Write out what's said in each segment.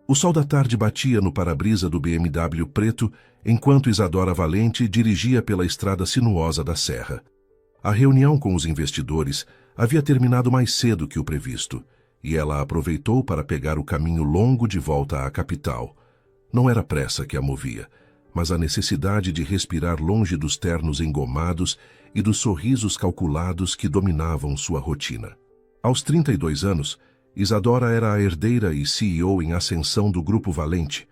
O sol da tarde batia no para-brisa do BMW preto, enquanto Isadora Valente dirigia pela estrada sinuosa da serra. A reunião com os investidores havia terminado mais cedo que o previsto, e ela aproveitou para pegar o caminho longo de volta à capital. Não era pressa que a movia, mas a necessidade de respirar longe dos ternos engomados e dos sorrisos calculados que dominavam sua rotina. Aos 32 anos, Isadora era a herdeira e CEO em ascensão do Grupo Valente,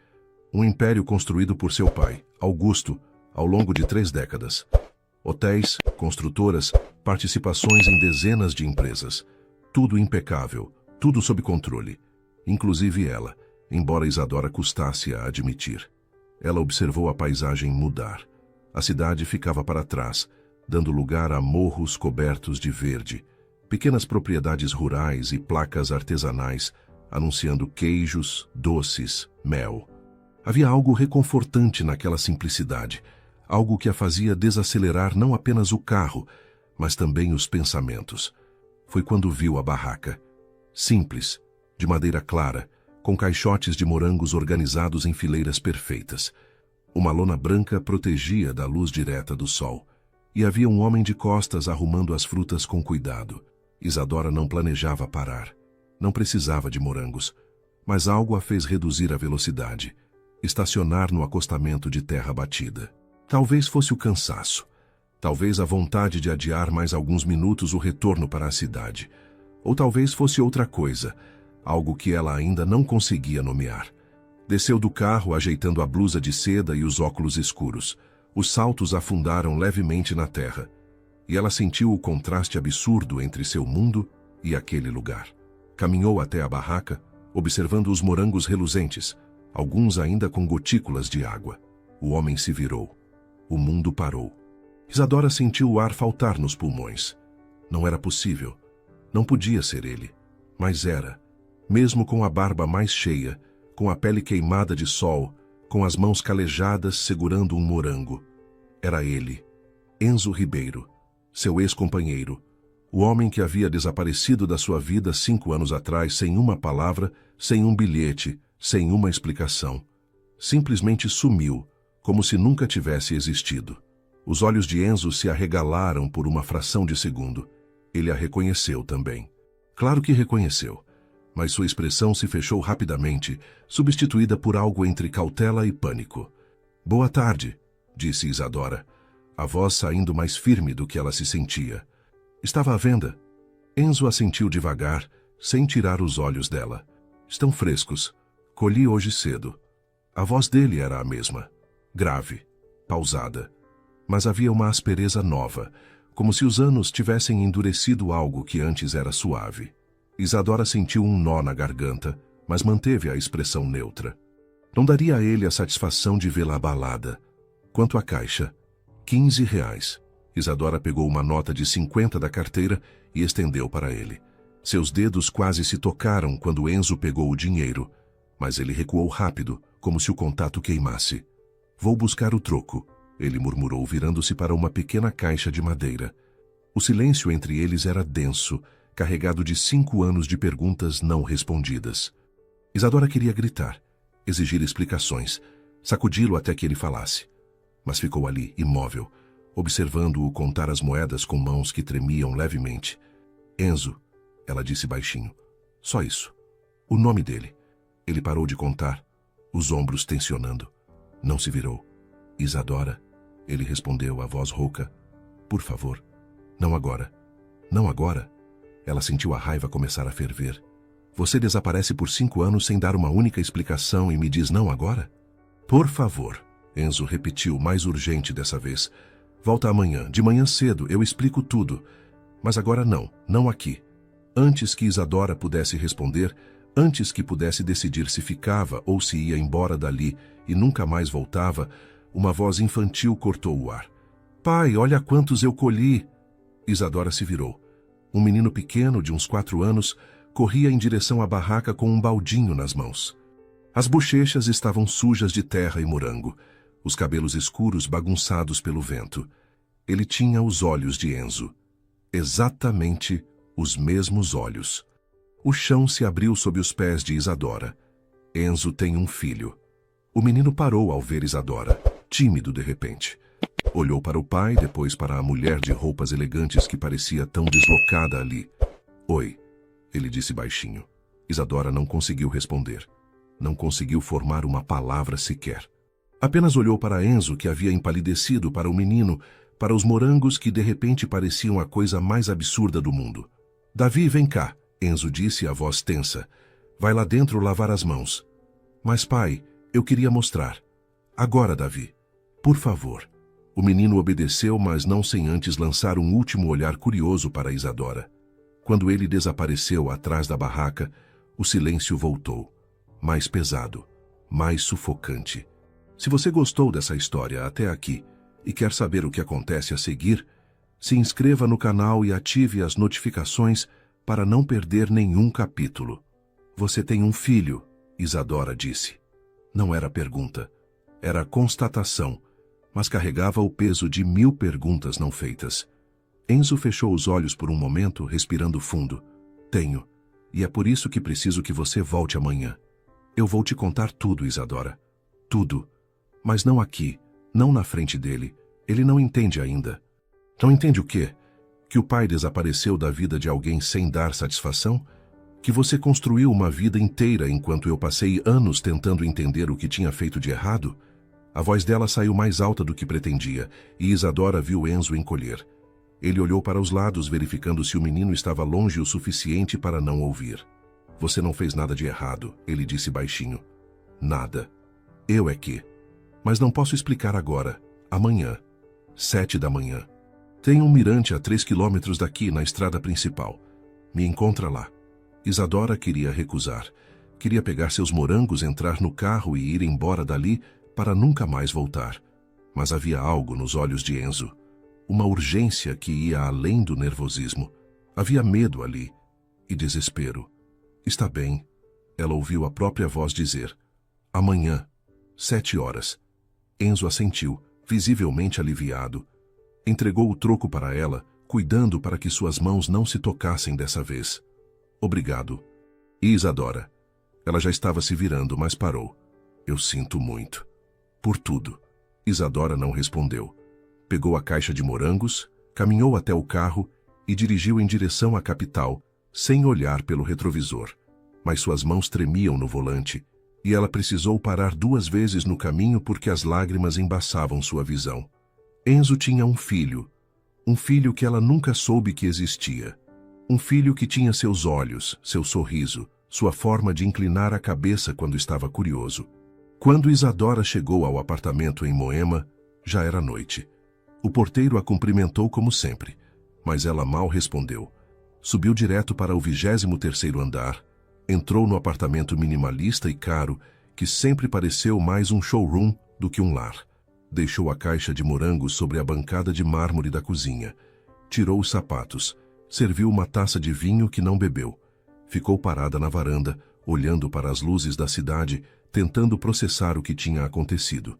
um império construído por seu pai, Augusto, ao longo de 3 décadas. Hotéis, construtoras, participações em dezenas de empresas. Tudo impecável, tudo sob controle. Inclusive ela, embora Isadora custasse a admitir. Ela observou a paisagem mudar. A cidade ficava para trás, dando lugar a morros cobertos de verde, pequenas propriedades rurais e placas artesanais, anunciando queijos, doces, mel. Havia algo reconfortante naquela simplicidade, algo que a fazia desacelerar não apenas o carro, mas também os pensamentos. Foi quando viu a barraca. Simples, de madeira clara, com caixotes de morangos organizados em fileiras perfeitas. Uma lona branca protegia da luz direta do sol, e havia um homem de costas arrumando as frutas com cuidado. Isadora não planejava parar. Não precisava de morangos, mas algo a fez reduzir a velocidade, estacionar no acostamento de terra batida. Talvez fosse o cansaço, talvez a vontade de adiar mais alguns minutos o retorno para a cidade, ou talvez fosse outra coisa, algo que ela ainda não conseguia nomear. Desceu do carro ajeitando a blusa de seda e os óculos escuros. Os saltos afundaram levemente na terra, e ela sentiu o contraste absurdo entre seu mundo e aquele lugar. Caminhou até a barraca, observando os morangos reluzentes, alguns ainda com gotículas de água. O homem se virou. O mundo parou. Isadora sentiu o ar faltar nos pulmões. Não era possível. Não podia ser ele. Mas era. Mesmo com a barba mais cheia, com a pele queimada de sol, com as mãos calejadas segurando um morango. Era ele, Enzo Ribeiro, seu ex-companheiro, o homem que havia desaparecido da sua vida 5 anos atrás sem uma palavra, sem um bilhete, sem uma explicação. Simplesmente sumiu, como se nunca tivesse existido. Os olhos de Enzo se arregalaram por uma fração de segundo. Ele a reconheceu também. Claro que reconheceu, mas sua expressão se fechou rapidamente, substituída por algo entre cautela e pânico. "Boa tarde", disse Isadora, a voz saindo mais firme do que ela se sentia. "Estava à venda?" Enzo assentiu devagar, sem tirar os olhos dela. "Estão frescos. Colhi hoje cedo." A voz dele era a mesma, grave, pausada. Mas havia uma aspereza nova, como se os anos tivessem endurecido algo que antes era suave. Isadora sentiu um nó na garganta, mas manteve a expressão neutra. Não daria a ele a satisfação de vê-la abalada. Quanto à caixa, R$ 15. Isadora pegou uma nota de 50 da carteira e estendeu para ele. Seus dedos quase se tocaram quando Enzo pegou o dinheiro, mas ele recuou rápido, como se o contato queimasse. "Vou buscar o troco", ele murmurou, virando-se para uma pequena caixa de madeira. O silêncio entre eles era denso, carregado de 5 anos de perguntas não respondidas. Isadora queria gritar, exigir explicações, sacudi-lo até que ele falasse. Mas ficou ali, imóvel, observando-o contar as moedas com mãos que tremiam levemente. "Enzo", ela disse baixinho. "Só isso. O nome dele." Ele parou de contar, os ombros tensionando. Não se virou. "Isadora", ele respondeu, a voz rouca. "Por favor, não agora. Não agora." Ela sentiu a raiva começar a ferver. "Você desaparece por 5 anos sem dar uma única explicação e me diz não agora?" "Por favor", Enzo repetiu, mais urgente dessa vez. "Volta amanhã, de manhã cedo, eu explico tudo. Mas agora não, não aqui." Antes que Isadora pudesse responder, antes que pudesse decidir se ficava ou se ia embora dali e nunca mais voltava, uma voz infantil cortou o ar. "Pai, olha quantos eu colhi!" Isadora se virou. Um menino pequeno, de uns 4 anos, corria em direção à barraca com um baldinho nas mãos. As bochechas estavam sujas de terra e morango, os cabelos escuros bagunçados pelo vento. Ele tinha os olhos de Enzo. Exatamente os mesmos olhos. O chão se abriu sob os pés de Isadora. Enzo tem um filho. O menino parou ao ver Isadora, tímido de repente. Olhou para o pai, depois para a mulher de roupas elegantes que parecia tão deslocada ali. Oi, ele disse baixinho. Isadora não conseguiu responder. Não conseguiu formar uma palavra sequer. Apenas olhou para Enzo, que havia empalidecido, para o menino, para os morangos que de repente pareciam a coisa mais absurda do mundo. Davi, vem cá, Enzo disse, a voz tensa. Vai lá dentro lavar as mãos. Mas pai, eu queria mostrar. Agora, Davi. Por favor. O menino obedeceu, mas não sem antes lançar um último olhar curioso para Isadora. Quando ele desapareceu atrás da barraca, o silêncio voltou. Mais pesado, mais sufocante. Se você gostou dessa história até aqui e quer saber o que acontece a seguir, se inscreva no canal e ative as notificações para não perder nenhum capítulo. Você tem um filho, Isadora disse. Não era pergunta, era constatação, mas carregava o peso de 1000 perguntas não feitas. Enzo fechou os olhos por um momento, respirando fundo. Tenho, e é por isso que preciso que você volte amanhã. Eu vou te contar tudo, Isadora. Tudo. Mas não aqui, não na frente dele. Ele não entende ainda. Não entende o quê? Que o pai desapareceu da vida de alguém sem dar satisfação? Que você construiu uma vida inteira enquanto eu passei anos tentando entender o que tinha feito de errado? A voz dela saiu mais alta do que pretendia, e Isadora viu Enzo encolher. Ele olhou para os lados, verificando se o menino estava longe o suficiente para não ouvir. Você não fez nada de errado, ele disse baixinho. Nada. Eu é que. Mas não posso explicar agora. Amanhã. 7 da manhã. Tem um mirante a 3 quilômetros daqui, na estrada principal. Me encontra lá. Isadora queria recusar. Queria pegar seus morangos, entrar no carro e ir embora dali para nunca mais voltar. Mas havia algo nos olhos de Enzo. Uma urgência que ia além do nervosismo. Havia medo ali. E desespero. Está bem. Ela ouviu a própria voz dizer. Amanhã. 7 horas. Enzo assentiu, visivelmente aliviado. Entregou o troco para ela, cuidando para que suas mãos não se tocassem dessa vez. Obrigado. E Isadora? Ela já estava se virando, mas parou. Eu sinto muito. Por tudo. Isadora não respondeu. Pegou a caixa de morangos, caminhou até o carro e dirigiu em direção à capital, sem olhar pelo retrovisor. Mas suas mãos tremiam no volante, e ela precisou parar 2 vezes no caminho porque as lágrimas embaçavam sua visão. Enzo tinha um filho que ela nunca soube que existia. Um filho que tinha seus olhos, seu sorriso, sua forma de inclinar a cabeça quando estava curioso. Quando Isadora chegou ao apartamento em Moema, já era noite. O porteiro a cumprimentou como sempre, mas ela mal respondeu. Subiu direto para o 23º andar, entrou no apartamento minimalista e caro, que sempre pareceu mais um showroom do que um lar. Deixou a caixa de morangos sobre a bancada de mármore da cozinha. Tirou os sapatos. Serviu uma taça de vinho que não bebeu. Ficou parada na varanda, olhando para as luzes da cidade, tentando processar o que tinha acontecido.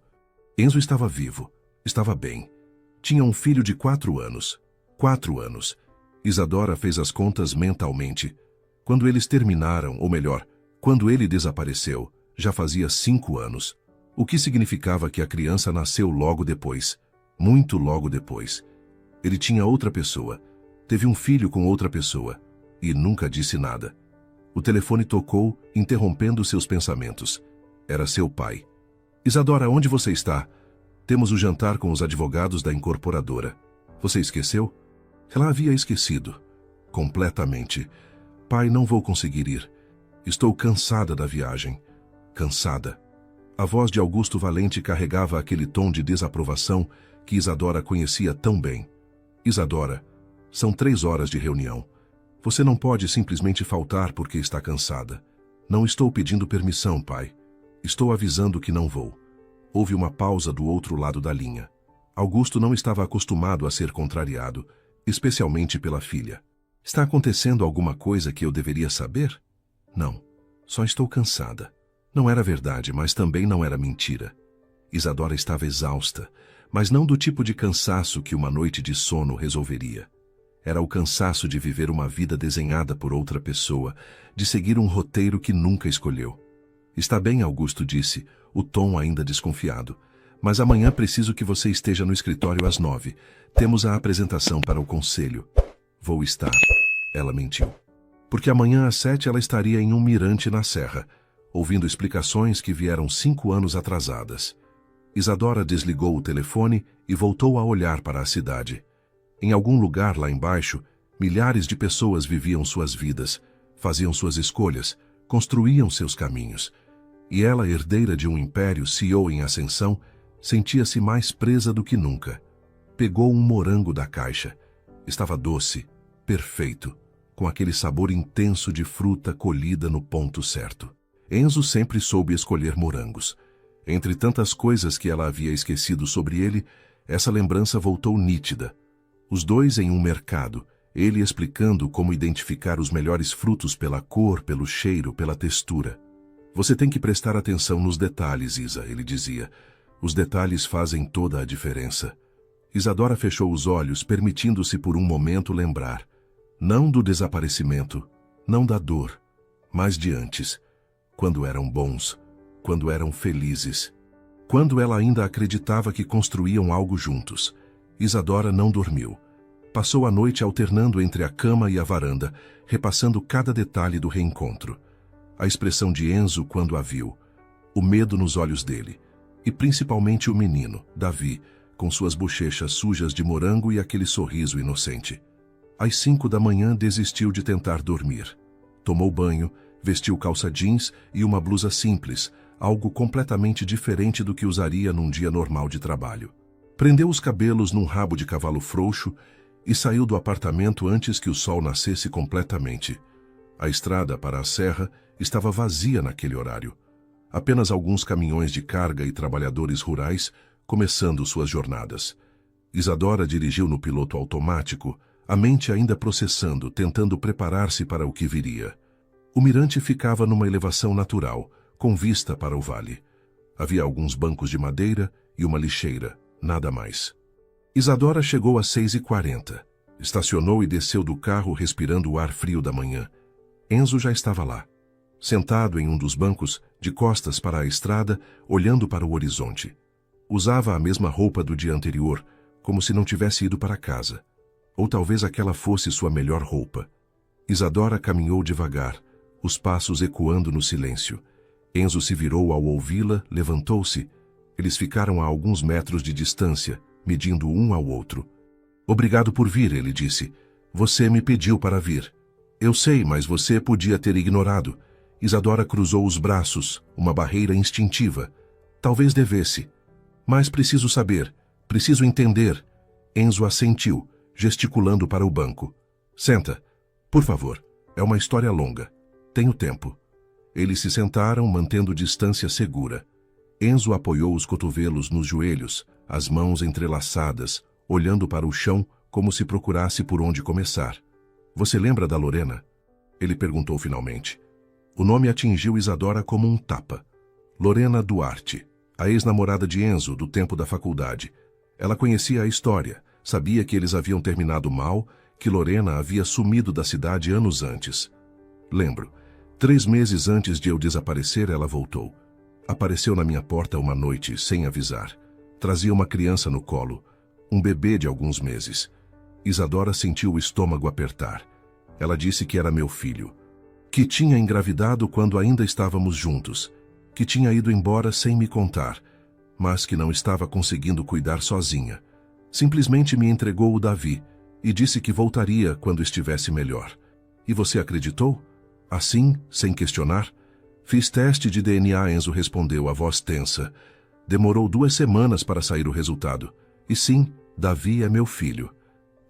Enzo estava vivo. Estava bem. Tinha um filho de 4 anos. 4 anos. Isadora fez as contas mentalmente. Quando eles terminaram, ou melhor, quando ele desapareceu, já fazia 5 anos. O que significava que a criança nasceu logo depois. Muito logo depois. Ele tinha outra pessoa. Teve um filho com outra pessoa. E nunca disse nada. O telefone tocou, interrompendo seus pensamentos. Era seu pai. Isadora, onde você está? Temos o jantar com os advogados da incorporadora. Você esqueceu? Ela havia esquecido. Completamente. Pai, não vou conseguir ir. Estou cansada da viagem. Cansada. A voz de Augusto Valente carregava aquele tom de desaprovação que Isadora conhecia tão bem. Isadora, são 3 horas de reunião. Você não pode simplesmente faltar porque está cansada. Não estou pedindo permissão, pai. Estou avisando que não vou. Houve uma pausa do outro lado da linha. Augusto não estava acostumado a ser contrariado, especialmente pela filha. Está acontecendo alguma coisa que eu deveria saber? Não. Só estou cansada. Não era verdade, mas também não era mentira. Isadora estava exausta, mas não do tipo de cansaço que uma noite de sono resolveria. Era o cansaço de viver uma vida desenhada por outra pessoa, de seguir um roteiro que nunca escolheu. Está bem, Augusto disse, o tom ainda desconfiado. Mas amanhã preciso que você esteja no escritório às 9. Temos a apresentação para o conselho. Vou estar. Ela mentiu. Porque amanhã às 7 ela estaria em um mirante na serra, ouvindo explicações que vieram 5 anos atrasadas. Isadora desligou o telefone e voltou a olhar para a cidade. Em algum lugar lá embaixo, milhares de pessoas viviam suas vidas, faziam suas escolhas, construíam seus caminhos. E ela, herdeira de um império, CEO em ascensão, sentia-se mais presa do que nunca. Pegou um morango da caixa. Estava doce, perfeito, com aquele sabor intenso de fruta colhida no ponto certo. Enzo sempre soube escolher morangos. Entre tantas coisas que ela havia esquecido sobre ele, essa lembrança voltou nítida. Os dois em um mercado, ele explicando como identificar os melhores frutos pela cor, pelo cheiro, pela textura. Você tem que prestar atenção nos detalhes, Isa, ele dizia. Os detalhes fazem toda a diferença. Isadora fechou os olhos, permitindo-se por um momento lembrar. Não do desaparecimento, não da dor, mas de antes. Quando eram bons, quando eram felizes. Quando ela ainda acreditava que construíam algo juntos. Isadora não dormiu. Passou a noite alternando entre a cama e a varanda, repassando cada detalhe do reencontro. A expressão de Enzo quando a viu, o medo nos olhos dele, e principalmente o menino, Davi, com suas bochechas sujas de morango e aquele sorriso inocente. Às 5 da manhã desistiu de tentar dormir. Tomou banho, vestiu calça jeans e uma blusa simples, algo completamente diferente do que usaria num dia normal de trabalho. Prendeu os cabelos num rabo de cavalo frouxo e saiu do apartamento antes que o sol nascesse completamente. A estrada para a serra estava vazia naquele horário. Apenas alguns caminhões de carga e trabalhadores rurais começando suas jornadas. Isadora dirigiu no piloto automático, a mente ainda processando, tentando preparar-se para o que viria. O mirante ficava numa elevação natural, com vista para o vale. Havia alguns bancos de madeira e uma lixeira, nada mais. Isadora chegou às 6h40. Estacionou e desceu do carro respirando o ar frio da manhã. Enzo já estava lá, sentado em um dos bancos, de costas para a estrada, olhando para o horizonte. Usava a mesma roupa do dia anterior, como se não tivesse ido para casa. Ou talvez aquela fosse sua melhor roupa. Isadora caminhou devagar, os passos ecoando no silêncio. Enzo se virou ao ouvi-la, levantou-se. Eles ficaram a alguns metros de distância, medindo um ao outro. Obrigado por vir, ele disse. Você me pediu para vir. Eu sei, mas você podia ter ignorado. Isadora cruzou os braços, uma barreira instintiva. Talvez devesse. Mas preciso saber, preciso entender. Enzo assentiu, gesticulando para o banco. Senta. Por favor, é uma história longa. Tenho tempo. Eles se sentaram, mantendo distância segura. Enzo apoiou os cotovelos nos joelhos, as mãos entrelaçadas, olhando para o chão como se procurasse por onde começar. Você lembra da Lorena? Ele perguntou finalmente. O nome atingiu Isadora como um tapa. Lorena Duarte, a ex-namorada de Enzo do tempo da faculdade. Ela conhecia a história, sabia que eles haviam terminado mal, que Lorena havia sumido da cidade anos antes. Lembro. 3 meses antes de eu desaparecer, ela voltou. Apareceu na minha porta uma noite, sem avisar. Trazia uma criança no colo, um bebê de alguns meses. Isadora sentiu o estômago apertar. Ela disse que era meu filho, que tinha engravidado quando ainda estávamos juntos, que tinha ido embora sem me contar, mas que não estava conseguindo cuidar sozinha. Simplesmente me entregou o Davi e disse que voltaria quando estivesse melhor. E você acreditou? Assim, sem questionar? Fiz teste de DNA, Enzo respondeu, a voz tensa. Demorou 2 semanas para sair o resultado. E sim, Davi é meu filho.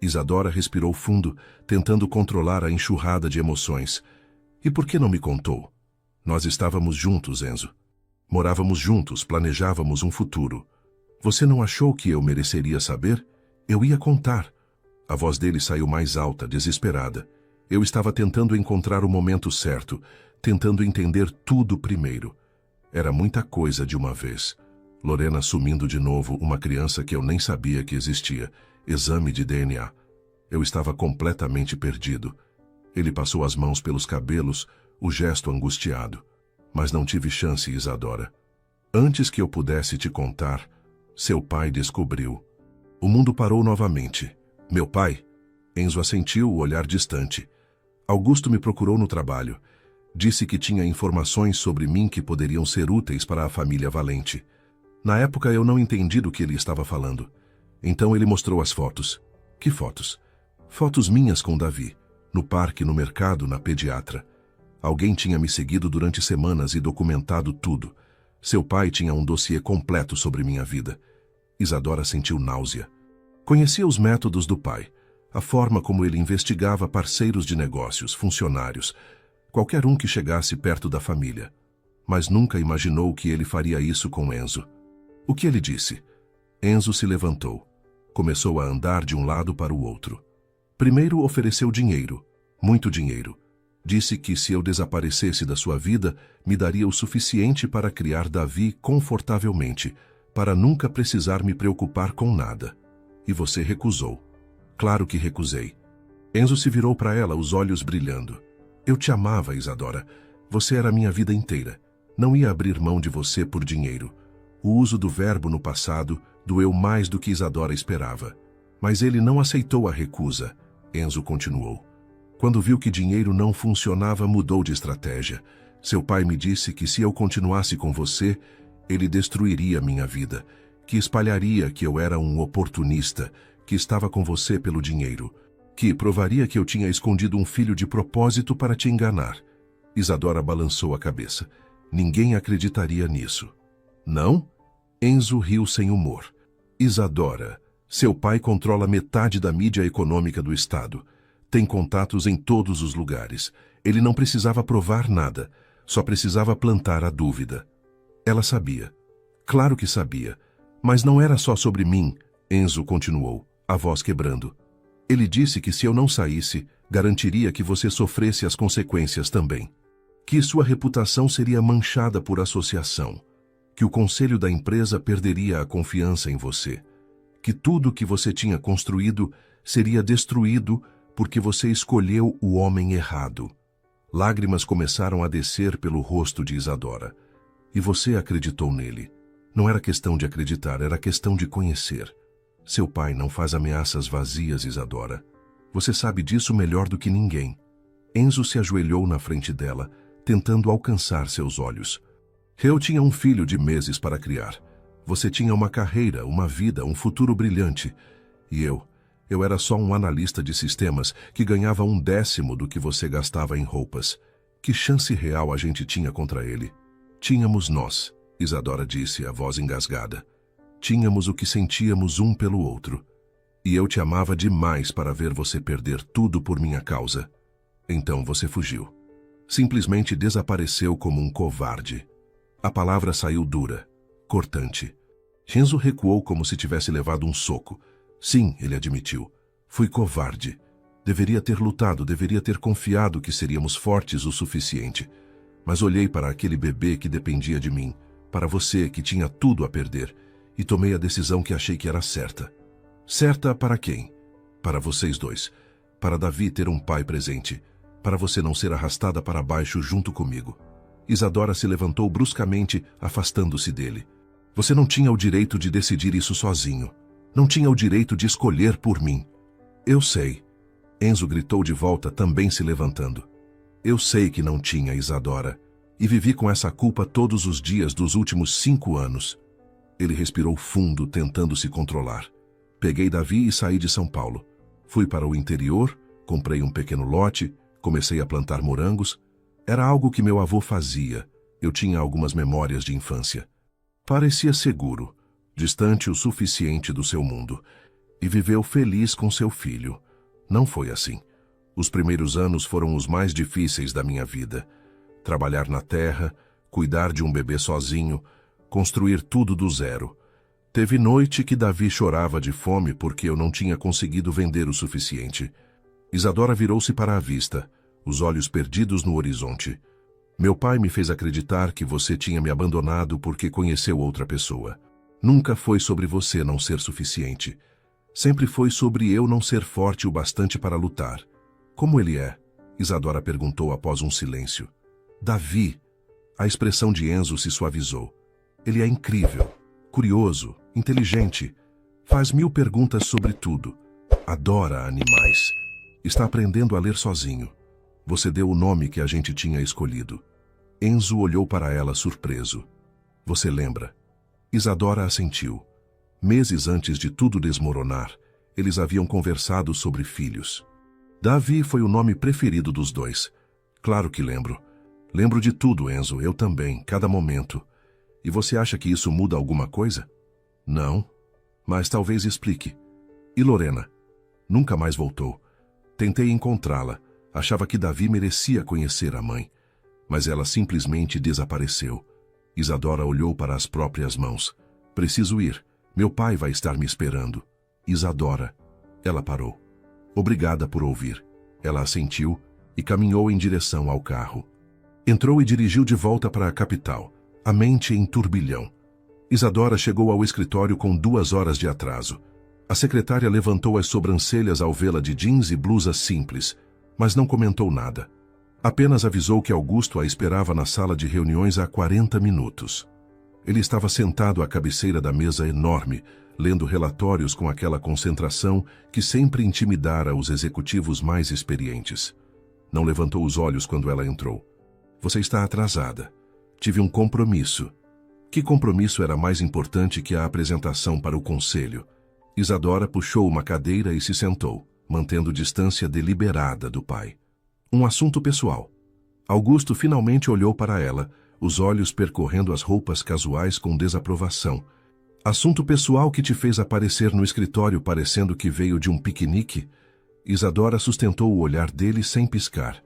Isadora respirou fundo, tentando controlar a enxurrada de emoções. E por que não me contou? Nós estávamos juntos, Enzo. Morávamos juntos, planejávamos um futuro. Você não achou que eu mereceria saber? Eu ia contar. A voz dele saiu mais alta, desesperada. Eu estava tentando encontrar o momento certo, tentando entender tudo primeiro. Era muita coisa de uma vez. Lorena assumindo de novo uma criança que eu nem sabia que existia. Exame de DNA. Eu estava completamente perdido. Ele passou as mãos pelos cabelos, o gesto angustiado. Mas não tive chance, Isadora. Antes que eu pudesse te contar, seu pai descobriu. O mundo parou novamente. Meu pai? Enzo assentiu, o olhar distante. Augusto me procurou no trabalho. Disse que tinha informações sobre mim que poderiam ser úteis para a família Valente. Na época eu não entendi do que ele estava falando. Então ele mostrou as fotos. Que fotos? Fotos minhas com Davi. No parque, no mercado, na pediatra. Alguém tinha me seguido durante semanas e documentado tudo. Seu pai tinha um dossiê completo sobre minha vida. Isadora sentiu náusea. Conhecia os métodos do pai, a forma como ele investigava parceiros de negócios, funcionários, qualquer um que chegasse perto da família. Mas nunca imaginou que ele faria isso com Enzo. O que ele disse? Enzo se levantou. Começou a andar de um lado para o outro. Primeiro ofereceu dinheiro, muito dinheiro. Disse que se eu desaparecesse da sua vida, me daria o suficiente para criar Davi confortavelmente, para nunca precisar me preocupar com nada. E você recusou. Claro que recusei. Enzo se virou para ela, os olhos brilhando. Eu te amava, Isadora. Você era minha vida inteira. Não ia abrir mão de você por dinheiro. O uso do verbo no passado doeu mais do que Isadora esperava. Mas ele não aceitou a recusa. Enzo continuou. Quando viu que dinheiro não funcionava, mudou de estratégia. Seu pai me disse que se eu continuasse com você, ele destruiria minha vida, que espalharia que eu era um oportunista, que estava com você pelo dinheiro, que provaria que eu tinha escondido um filho de propósito para te enganar. Isadora balançou a cabeça. Ninguém acreditaria nisso. Não? Enzo riu sem humor. Isadora, seu pai controla metade da mídia econômica do Estado. Tem contatos em todos os lugares. Ele não precisava provar nada, só precisava plantar a dúvida. Ela sabia. Claro que sabia. Mas não era só sobre mim, Enzo continuou, a voz quebrando. Ele disse que se eu não saísse, garantiria que você sofresse as consequências também. Que sua reputação seria manchada por associação. Que o conselho da empresa perderia a confiança em você. Que tudo que você tinha construído seria destruído porque você escolheu o homem errado. Lágrimas começaram a descer pelo rosto de Isadora. E você acreditou nele. Não era questão de acreditar, era questão de conhecer. Seu pai não faz ameaças vazias, Isadora. Você sabe disso melhor do que ninguém. Enzo se ajoelhou na frente dela, tentando alcançar seus olhos. Eu tinha um filho de meses para criar. Você tinha uma carreira, uma vida, um futuro brilhante. E eu era só um analista de sistemas que ganhava 1/10 do que você gastava em roupas. Que chance real a gente tinha contra ele? Tínhamos nós, Isadora disse, a voz engasgada. Tínhamos o que sentíamos um pelo outro. E eu te amava demais para ver você perder tudo por minha causa. Então você fugiu. Simplesmente desapareceu como um covarde. A palavra saiu dura, cortante. Enzo recuou como se tivesse levado um soco. Sim, ele admitiu. Fui covarde. Deveria ter lutado, deveria ter confiado que seríamos fortes o suficiente. Mas olhei para aquele bebê que dependia de mim, para você que tinha tudo a perder, e tomei a decisão que achei que era certa. Certa para quem? Para vocês dois. Para Davi ter um pai presente. Para você não ser arrastada para baixo junto comigo. Isadora se levantou bruscamente, afastando-se dele. Você não tinha o direito de decidir isso sozinho. Não tinha o direito de escolher por mim. Eu sei. Enzo gritou de volta, também se levantando. Eu sei que não tinha, Isadora. E vivi com essa culpa todos os dias dos últimos 5 anos. Ele respirou fundo, tentando se controlar. Peguei Davi e saí de São Paulo. Fui para o interior, comprei um pequeno lote, comecei a plantar morangos. Era algo que meu avô fazia. Eu tinha algumas memórias de infância. Parecia seguro, distante o suficiente do seu mundo. E viveu feliz com seu filho. Não foi assim. Os primeiros anos foram os mais difíceis da minha vida. Trabalhar na terra, cuidar de um bebê sozinho, construir tudo do zero. Teve noite que Davi chorava de fome porque eu não tinha conseguido vender o suficiente. Isadora virou-se para a vista, os olhos perdidos no horizonte. Meu pai me fez acreditar que você tinha me abandonado porque conheceu outra pessoa. Nunca foi sobre você não ser suficiente. Sempre foi sobre eu não ser forte o bastante para lutar. Como ele é? Isadora perguntou após um silêncio. Davi. A expressão de Enzo se suavizou. Ele é incrível, curioso, inteligente. Faz 1000 perguntas sobre tudo. Adora animais. Está aprendendo a ler sozinho. Você deu o nome que a gente tinha escolhido. Enzo olhou para ela surpreso. Você lembra? Isadora assentiu. Meses antes de tudo desmoronar, eles haviam conversado sobre filhos. Davi foi o nome preferido dos dois. Claro que lembro. Lembro de tudo, Enzo, eu também, cada momento. E você acha que isso muda alguma coisa? Não, mas talvez explique. E Lorena? Nunca mais voltou. Tentei encontrá-la. Achava que Davi merecia conhecer a mãe. Mas ela simplesmente desapareceu. Isadora olhou para as próprias mãos. Preciso ir. Meu pai vai estar me esperando. Isadora. Ela parou. Obrigada por ouvir. Ela assentiu e caminhou em direção ao carro. Entrou e dirigiu de volta para a capital, a mente em turbilhão. Isadora chegou ao escritório com 2 horas de atraso. A secretária levantou as sobrancelhas ao vê-la de jeans e blusa simples, mas não comentou nada. Apenas avisou que Augusto a esperava na sala de reuniões há 40 minutos. Ele estava sentado à cabeceira da mesa enorme, lendo relatórios com aquela concentração que sempre intimidara os executivos mais experientes. Não levantou os olhos quando ela entrou. Você está atrasada. Tive um compromisso. Que compromisso era mais importante que a apresentação para o conselho? Isadora puxou uma cadeira e se sentou, mantendo distância deliberada do pai. Um assunto pessoal. Augusto finalmente olhou para ela, os olhos percorrendo as roupas casuais com desaprovação. Assunto pessoal que te fez aparecer no escritório parecendo que veio de um piquenique? Isadora sustentou o olhar dele sem piscar.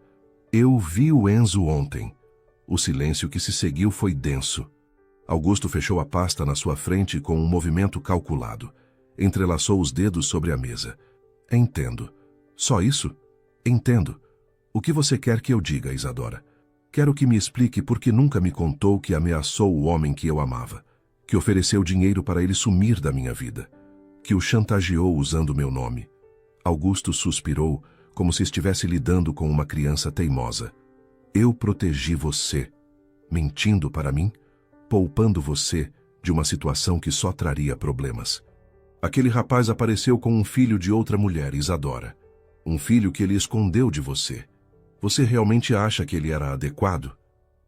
Eu vi o Enzo ontem. O silêncio que se seguiu foi denso. Augusto fechou a pasta na sua frente com um movimento calculado. Entrelaçou os dedos sobre a mesa. Entendo. Só isso? Entendo. O que você quer que eu diga, Isadora? Quero que me explique por que nunca me contou que ameaçou o homem que eu amava, que ofereceu dinheiro para ele sumir da minha vida, que o chantageou usando meu nome. Augusto suspirou, como se estivesse lidando com uma criança teimosa. Eu protegi você, mentindo para mim, poupando você de uma situação que só traria problemas. Aquele rapaz apareceu com um filho de outra mulher, Isadora. Um filho que ele escondeu de você. Você realmente acha que ele era adequado?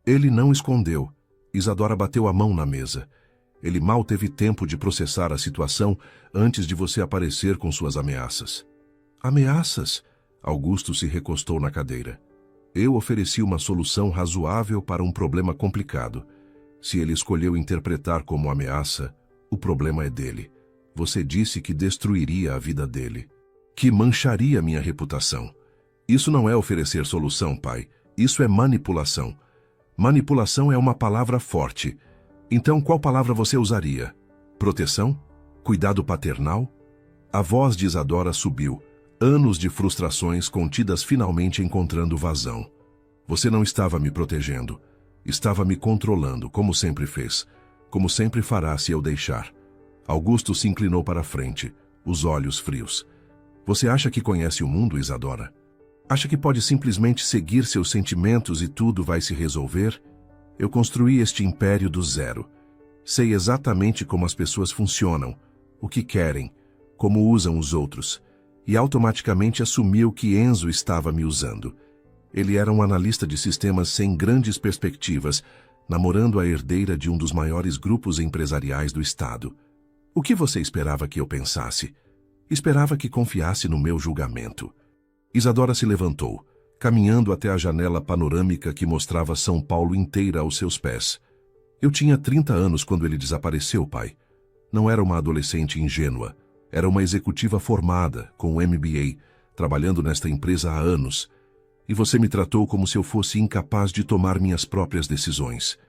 Ele não escondeu. Isadora bateu a mão na mesa. Ele mal teve tempo de processar a situação antes de você aparecer com suas ameaças. Ameaças? Augusto se recostou na cadeira. Eu ofereci uma solução razoável para um problema complicado. Se ele escolheu interpretar como ameaça, o problema é dele. Você disse que destruiria a vida dele, que mancharia minha reputação. Isso não é oferecer solução, pai. Isso é manipulação. Manipulação é uma palavra forte. Então, qual palavra você usaria? Proteção? Cuidado paternal? A voz de Isadora subiu. Anos de frustrações contidas finalmente encontrando vazão. Você não estava me protegendo. Estava me controlando, como sempre fez. Como sempre fará se eu deixar. Augusto se inclinou para a frente, os olhos frios. Você acha que conhece o mundo, Isadora? Acha que pode simplesmente seguir seus sentimentos e tudo vai se resolver? Eu construí este império do zero. Sei exatamente como as pessoas funcionam, o que querem, como usam os outros. E automaticamente assumiu que Enzo estava me usando. Ele era um analista de sistemas sem grandes perspectivas, namorando a herdeira de um dos maiores grupos empresariais do estado. O que você esperava que eu pensasse? Esperava que confiasse no meu julgamento. Isadora se levantou, caminhando até a janela panorâmica que mostrava São Paulo inteira aos seus pés. Eu tinha 30 anos quando ele desapareceu, pai. Não era uma adolescente ingênua. Era uma executiva formada, com um MBA, trabalhando nesta empresa há anos. E você me tratou como se eu fosse incapaz de tomar minhas próprias decisões.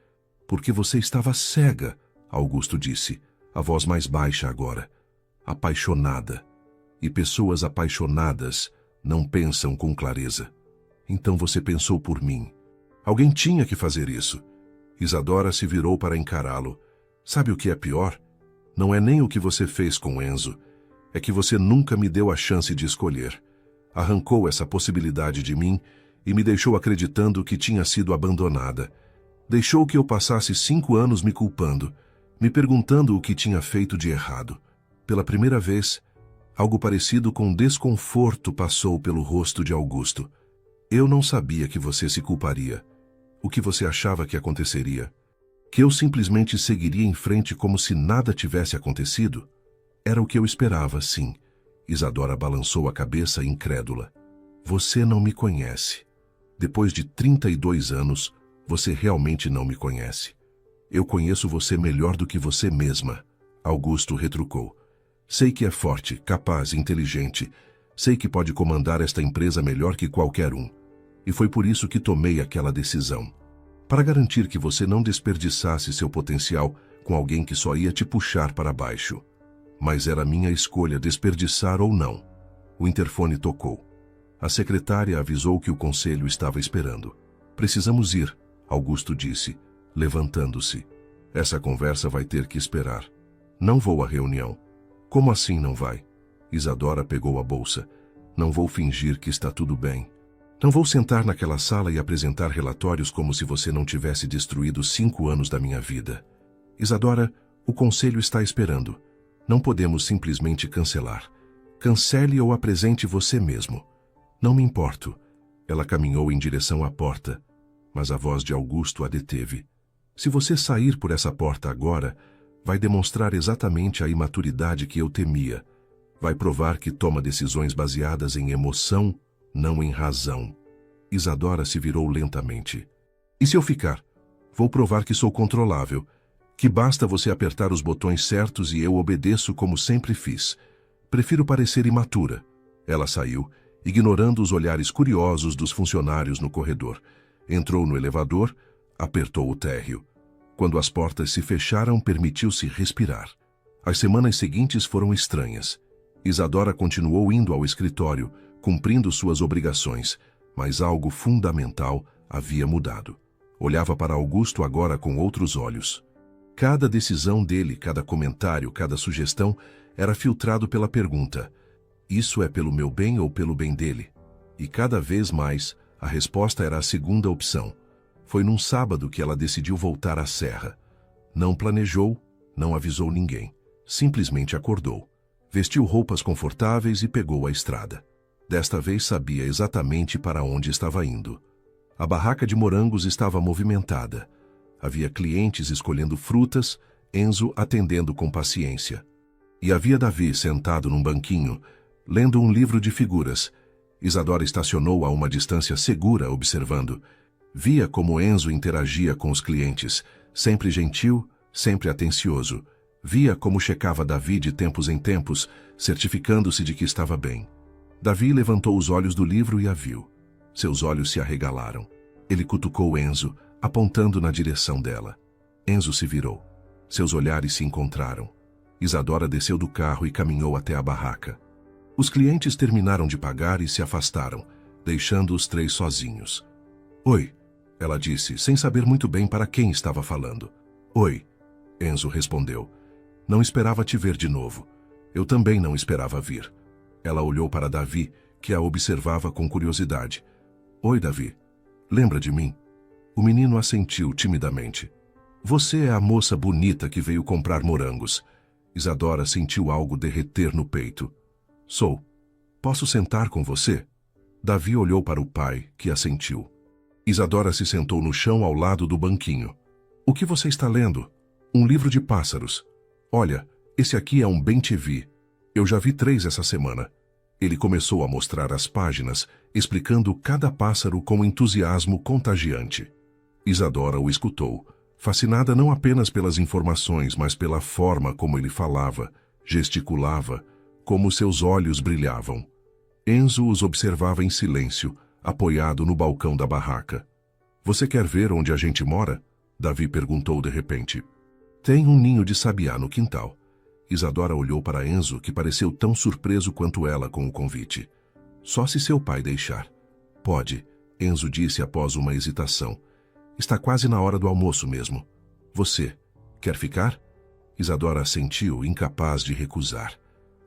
Porque você estava cega, Augusto disse, a voz mais baixa agora. Apaixonada. E pessoas apaixonadas não pensam com clareza. Então você pensou por mim. Alguém tinha que fazer isso. Isadora se virou para encará-lo. Sabe o que é pior? Não é nem o que você fez com Enzo. É que você nunca me deu a chance de escolher. Arrancou essa possibilidade de mim e me deixou acreditando que tinha sido abandonada. Deixou que eu passasse 5 anos me culpando, me perguntando o que tinha feito de errado. Pela primeira vez, algo parecido com desconforto passou pelo rosto de Augusto. Eu não sabia que você se culparia. O que você achava que aconteceria? Que eu simplesmente seguiria em frente como se nada tivesse acontecido? Era o que eu esperava, sim. Isadora balançou a cabeça incrédula. Você não me conhece. Depois de 32 anos, você realmente não me conhece. Eu conheço você melhor do que você mesma, Augusto retrucou. Sei que é forte, capaz, inteligente. Sei que pode comandar esta empresa melhor que qualquer um. E foi por isso que tomei aquela decisão. Para garantir que você não desperdiçasse seu potencial com alguém que só ia te puxar para baixo. Mas era minha escolha desperdiçar ou não. O interfone tocou. A secretária avisou que o conselho estava esperando. Precisamos ir, Augusto disse, levantando-se. Essa conversa vai ter que esperar. Não vou à reunião. Como assim não vai? Isadora pegou a bolsa. Não vou fingir que está tudo bem. Não vou sentar naquela sala e apresentar relatórios como se você não tivesse destruído 5 anos da minha vida. Isadora, o conselho está esperando. Não podemos simplesmente cancelar. Cancele ou apresente você mesmo. Não me importo. Ela caminhou em direção à porta, mas a voz de Augusto a deteve. Se você sair por essa porta agora, vai demonstrar exatamente a imaturidade que eu temia. Vai provar que toma decisões baseadas em emoção, não em razão. Isadora se virou lentamente. E se eu ficar? Vou provar que sou controlável, que basta você apertar os botões certos e eu obedeço como sempre fiz. Prefiro parecer imatura. Ela saiu, ignorando os olhares curiosos dos funcionários no corredor. Entrou no elevador, apertou o térreo. Quando as portas se fecharam, permitiu-se respirar. As semanas seguintes foram estranhas. Isadora continuou indo ao escritório, cumprindo suas obrigações, mas algo fundamental havia mudado. Olhava para Augusto agora com outros olhos. Cada decisão dele, cada comentário, cada sugestão era filtrado pela pergunta: isso é pelo meu bem ou pelo bem dele? E cada vez mais, a resposta era a segunda opção. Foi num sábado que ela decidiu voltar à serra. Não planejou, não avisou ninguém. Simplesmente acordou. Vestiu roupas confortáveis e pegou a estrada. Desta vez sabia exatamente para onde estava indo. A barraca de morangos estava movimentada. Havia clientes escolhendo frutas, Enzo atendendo com paciência. E havia Davi sentado num banquinho, lendo um livro de figuras. Isadora estacionou a uma distância segura, observando. Via como Enzo interagia com os clientes, sempre gentil, sempre atencioso. Via como checava Davi de tempos em tempos, certificando-se de que estava bem. Davi levantou os olhos do livro e a viu. Seus olhos se arregalaram. Ele cutucou Enzo, apontando na direção dela. Enzo se virou. Seus olhares se encontraram. Isadora desceu do carro e caminhou até a barraca. Os clientes terminaram de pagar e se afastaram, deixando os três sozinhos. Oi, ela disse, sem saber muito bem para quem estava falando. Oi, Enzo respondeu. Não esperava te ver de novo. Eu também não esperava vir. Ela olhou para Davi, que a observava com curiosidade. Oi, Davi. Lembra de mim? O menino assentiu timidamente. Você é a moça bonita que veio comprar morangos. Isadora sentiu algo derreter no peito. Sou. Posso sentar com você? Davi olhou para o pai, que assentiu. Isadora se sentou no chão ao lado do banquinho. O que você está lendo? Um livro de pássaros. Olha, esse aqui é um bem-te-vi. Eu já vi 3 essa semana. Ele começou a mostrar as páginas, explicando cada pássaro com entusiasmo contagiante. Isadora o escutou, fascinada não apenas pelas informações, mas pela forma como ele falava, gesticulava, como seus olhos brilhavam. Enzo os observava em silêncio, apoiado no balcão da barraca. Você quer ver onde a gente mora? Davi perguntou de repente. Tem um ninho de sabiá no quintal. Isadora olhou para Enzo, que pareceu tão surpreso quanto ela com o convite. Só se seu pai deixar. Pode, Enzo disse após uma hesitação. Está quase na hora do almoço mesmo. Você, quer ficar? Isadora assentiu, incapaz de recusar.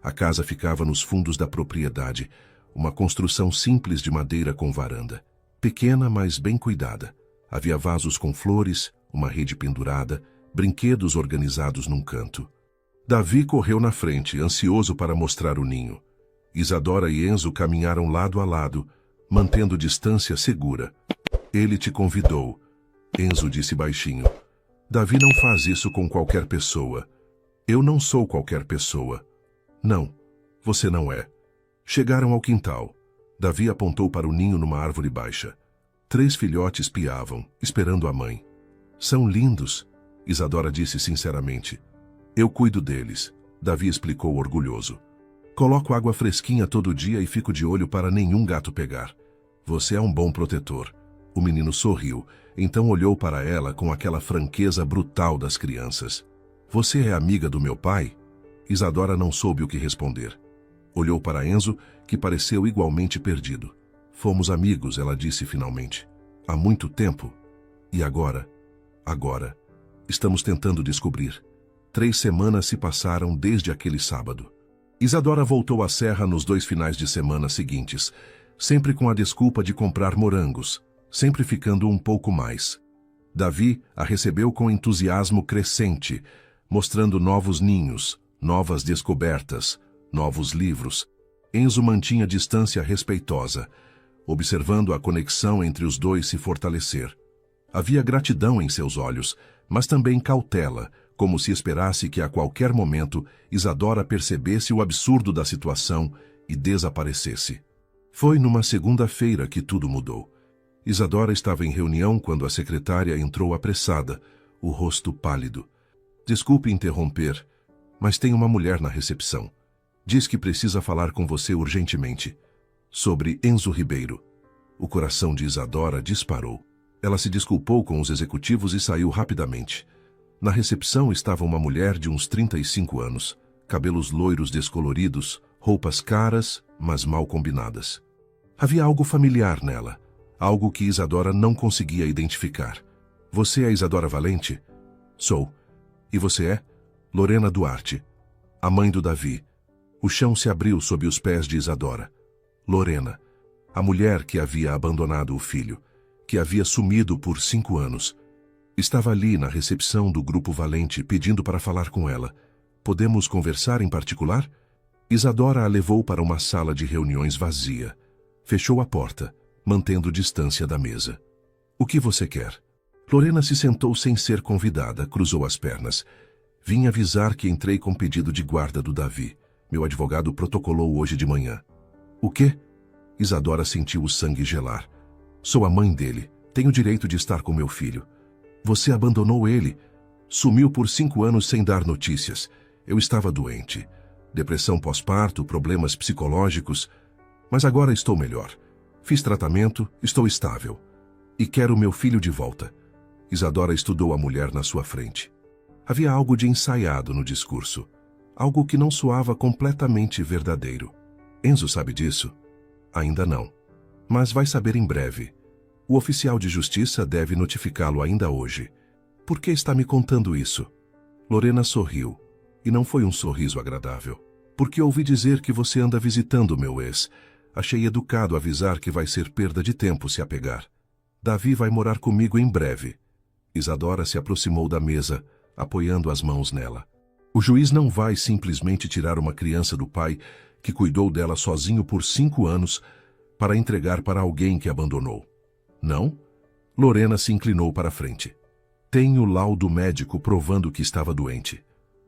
A casa ficava nos fundos da propriedade, uma construção simples de madeira com varanda. Pequena, mas bem cuidada. Havia vasos com flores, uma rede pendurada, brinquedos organizados num canto. Davi correu na frente, ansioso para mostrar o ninho. Isadora e Enzo caminharam lado a lado, mantendo distância segura. Ele te convidou. Enzo disse baixinho. Davi não faz isso com qualquer pessoa. Eu não sou qualquer pessoa. Não, você não é. Chegaram ao quintal. Davi apontou para o ninho numa árvore baixa. 3 filhotes piavam, esperando a mãe. São lindos, Isadora disse sinceramente. Eu cuido deles, Davi explicou orgulhoso. Coloco água fresquinha todo dia e fico de olho para nenhum gato pegar. Você é um bom protetor. O menino sorriu, então olhou para ela com aquela franqueza brutal das crianças. Você é amiga do meu pai? Isadora não soube o que responder. Olhou para Enzo, que pareceu igualmente perdido. Fomos amigos, ela disse finalmente. Há muito tempo. E agora? Agora. Estamos tentando descobrir. 3 semanas se passaram desde aquele sábado. Isadora voltou à serra nos 2 finais de semana seguintes, sempre com a desculpa de comprar morangos, sempre ficando um pouco mais. Davi a recebeu com entusiasmo crescente, mostrando novos ninhos, novas descobertas, novos livros. Enzo mantinha distância respeitosa, observando a conexão entre os dois se fortalecer. Havia gratidão em seus olhos, mas também cautela, como se esperasse que a qualquer momento Isadora percebesse o absurdo da situação e desaparecesse. Foi numa segunda-feira que tudo mudou. Isadora estava em reunião quando a secretária entrou apressada, o rosto pálido. Desculpe interromper, mas tem uma mulher na recepção. Diz que precisa falar com você urgentemente. Sobre Enzo Ribeiro. O coração de Isadora disparou. Ela se desculpou com os executivos e saiu rapidamente. Na recepção estava uma mulher de uns 35 anos, cabelos loiros descoloridos, roupas caras, mas mal combinadas. Havia algo familiar nela, algo que Isadora não conseguia identificar. Você é Isadora Valente? Sou. E você é? Lorena Duarte, a mãe do Davi. O chão se abriu sob os pés de Isadora. Lorena, a mulher que havia abandonado o filho, que havia sumido por 5 anos. Estava ali na recepção do Grupo Valente pedindo para falar com ela. Podemos conversar em particular? Isadora a levou para uma sala de reuniões vazia. Fechou a porta, mantendo distância da mesa. O que você quer? Lorena se sentou sem ser convidada, cruzou as pernas. Vim avisar que entrei com pedido de guarda do Davi. Meu advogado protocolou hoje de manhã. O quê? Isadora sentiu o sangue gelar. Sou a mãe dele. Tenho direito de estar com meu filho. Você abandonou ele. Sumiu por 5 anos sem dar notícias. Eu estava doente. Depressão pós-parto, problemas psicológicos. Mas agora estou melhor. Fiz tratamento, estou estável. E quero meu filho de volta. Isadora estudou a mulher na sua frente. Havia algo de ensaiado no discurso. Algo que não soava completamente verdadeiro. Enzo sabe disso? Ainda não. Mas vai saber em breve. O oficial de justiça deve notificá-lo ainda hoje. Por que está me contando isso? Lorena sorriu. E não foi um sorriso agradável. Porque ouvi dizer que você anda visitando meu ex. Achei educado avisar que vai ser perda de tempo se apegar. Davi vai morar comigo em breve. Isadora se aproximou da mesa, apoiando as mãos nela. O juiz não vai simplesmente tirar uma criança do pai que cuidou dela sozinho por 5 anos para entregar para alguém que abandonou. Não? Lorena se inclinou para a frente. Tenho laudo médico provando que estava doente.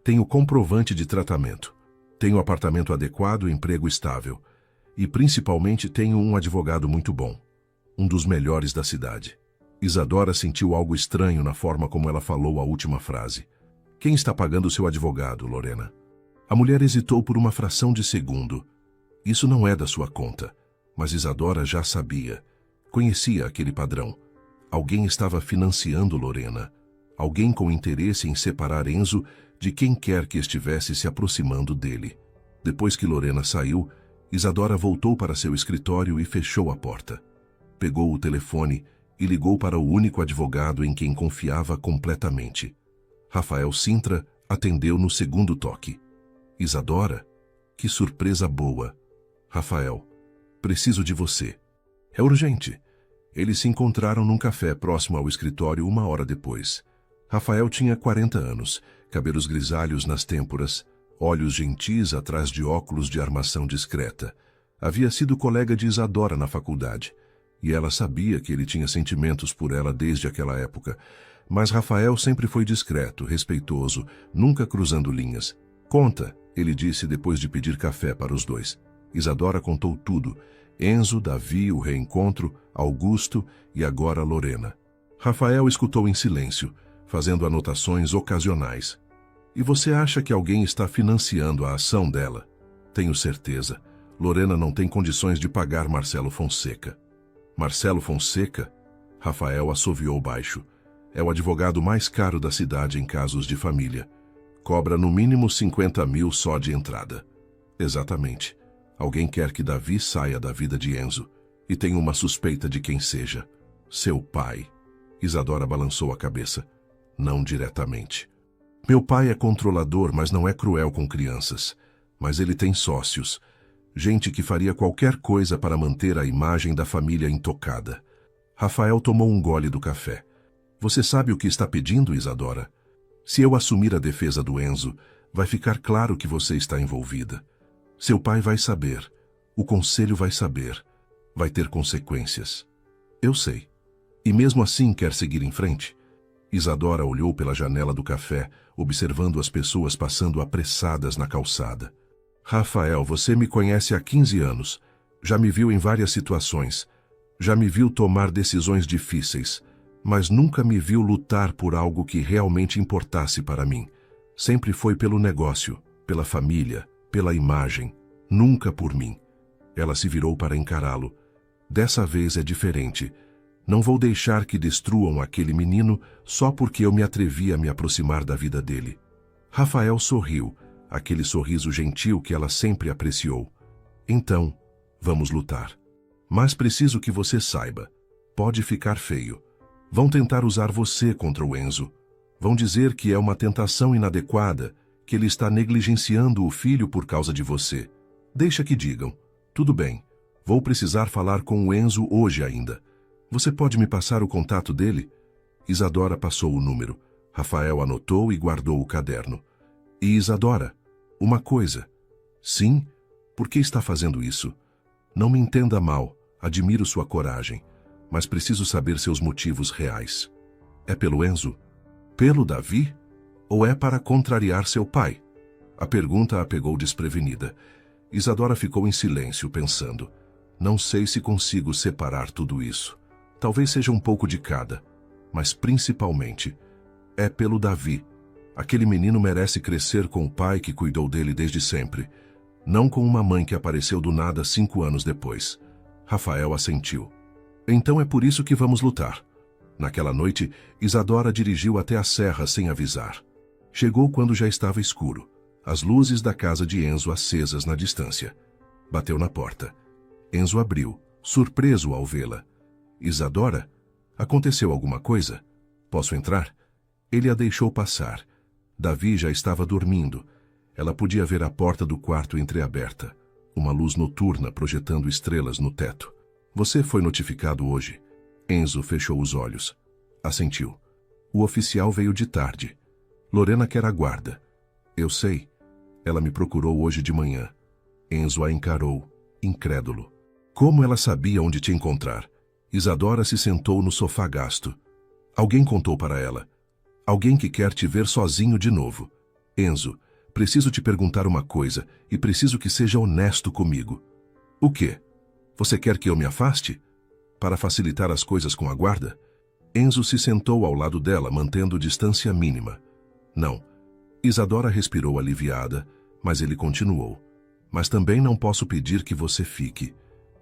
Tenho comprovante de tratamento. Tenho apartamento adequado e emprego estável. E principalmente tenho um advogado muito bom. Um dos melhores da cidade. Isadora sentiu algo estranho na forma como ela falou a última frase. Quem está pagando seu advogado, Lorena? A mulher hesitou por uma fração de segundo. Isso não é da sua conta. Mas Isadora já sabia. Conhecia aquele padrão. Alguém estava financiando Lorena. Alguém com interesse em separar Enzo de quem quer que estivesse se aproximando dele. Depois que Lorena saiu, Isadora voltou para seu escritório e fechou a porta. Pegou o telefone e ligou para o único advogado em quem confiava completamente. Rafael Sintra atendeu no segundo toque. Isadora? Que surpresa boa. Rafael, preciso de você. É urgente. Eles se encontraram num café próximo ao escritório 1 hora depois. Rafael tinha 40 anos, cabelos grisalhos nas têmporas, olhos gentis atrás de óculos de armação discreta. Havia sido colega de Isadora na faculdade, e ela sabia que ele tinha sentimentos por ela desde aquela época. Mas Rafael sempre foi discreto, respeitoso, nunca cruzando linhas. Conta, ele disse depois de pedir café para os dois. Isadora contou tudo. Enzo, Davi, o reencontro, Augusto e agora Lorena. Rafael escutou em silêncio, fazendo anotações ocasionais. E você acha que alguém está financiando a ação dela? Tenho certeza. Lorena não tem condições de pagar Marcelo Fonseca. Marcelo Fonseca? Rafael assoviou baixo. É o advogado mais caro da cidade em casos de família. Cobra no mínimo 50 mil só de entrada. Exatamente. Alguém quer que Davi saia da vida de Enzo. E tem uma suspeita de quem seja. Seu pai. Isadora balançou a cabeça. Não diretamente. Meu pai é controlador, mas não é cruel com crianças. Mas ele tem sócios. Gente que faria qualquer coisa para manter a imagem da família intocada. Rafael tomou um gole do café. Você sabe o que está pedindo, Isadora? Se eu assumir a defesa do Enzo, vai ficar claro que você está envolvida. Seu pai vai saber. O conselho vai saber. Vai ter consequências. Eu sei. E mesmo assim quer seguir em frente? Isadora olhou pela janela do café, observando as pessoas passando apressadas na calçada. Rafael, você me conhece há 15 anos. Já me viu em várias situações. Já me viu tomar decisões difíceis. Mas nunca me viu lutar por algo que realmente importasse para mim. Sempre foi pelo negócio, pela família, pela imagem. Nunca por mim. Ela se virou para encará-lo. Dessa vez é diferente. Não vou deixar que destruam aquele menino só porque eu me atrevi a me aproximar da vida dele. Rafael sorriu, aquele sorriso gentil que ela sempre apreciou. Então, vamos lutar. Mas preciso que você saiba. Pode ficar feio. Vão tentar usar você contra o Enzo. Vão dizer que é uma tentação inadequada, que ele está negligenciando o filho por causa de você. Deixa que digam. Tudo bem. Vou precisar falar com o Enzo hoje ainda. Você pode me passar o contato dele? Isadora passou o número. Rafael anotou e guardou o caderno. E Isadora, uma coisa. Sim? Por que está fazendo isso? Não me entenda mal. Admiro sua coragem. Mas preciso saber seus motivos reais. É pelo Enzo? Pelo Davi? Ou é para contrariar seu pai? A pergunta a pegou desprevenida. Isadora ficou em silêncio, pensando. Não sei se consigo separar tudo isso. Talvez seja um pouco de cada. Mas principalmente, é pelo Davi. Aquele menino merece crescer com o pai que cuidou dele desde sempre. Não com uma mãe que apareceu do nada 5 anos depois. Rafael assentiu. Então é por isso que vamos lutar. Naquela noite, Isadora dirigiu até a serra sem avisar. Chegou quando já estava escuro, as luzes da casa de Enzo acesas na distância. Bateu na porta. Enzo abriu, surpreso ao vê-la. Isadora? Aconteceu alguma coisa? Posso entrar? Ele a deixou passar. Davi já estava dormindo. Ela podia ver a porta do quarto entreaberta, uma luz noturna projetando estrelas no teto. Você foi notificado hoje. Enzo fechou os olhos. Assentiu. O oficial veio de tarde. Lorena quer a guarda. Eu sei. Ela me procurou hoje de manhã. Enzo a encarou, incrédulo. Como ela sabia onde te encontrar? Isadora se sentou no sofá gasto. Alguém contou para ela. Alguém que quer te ver sozinho de novo. Enzo, preciso te perguntar uma coisa e preciso que seja honesto comigo. O quê? Você quer que eu me afaste? Para facilitar as coisas com a guarda? Enzo se sentou ao lado dela, mantendo distância mínima. Não. Isadora respirou aliviada, mas ele continuou. Mas também não posso pedir que você fique.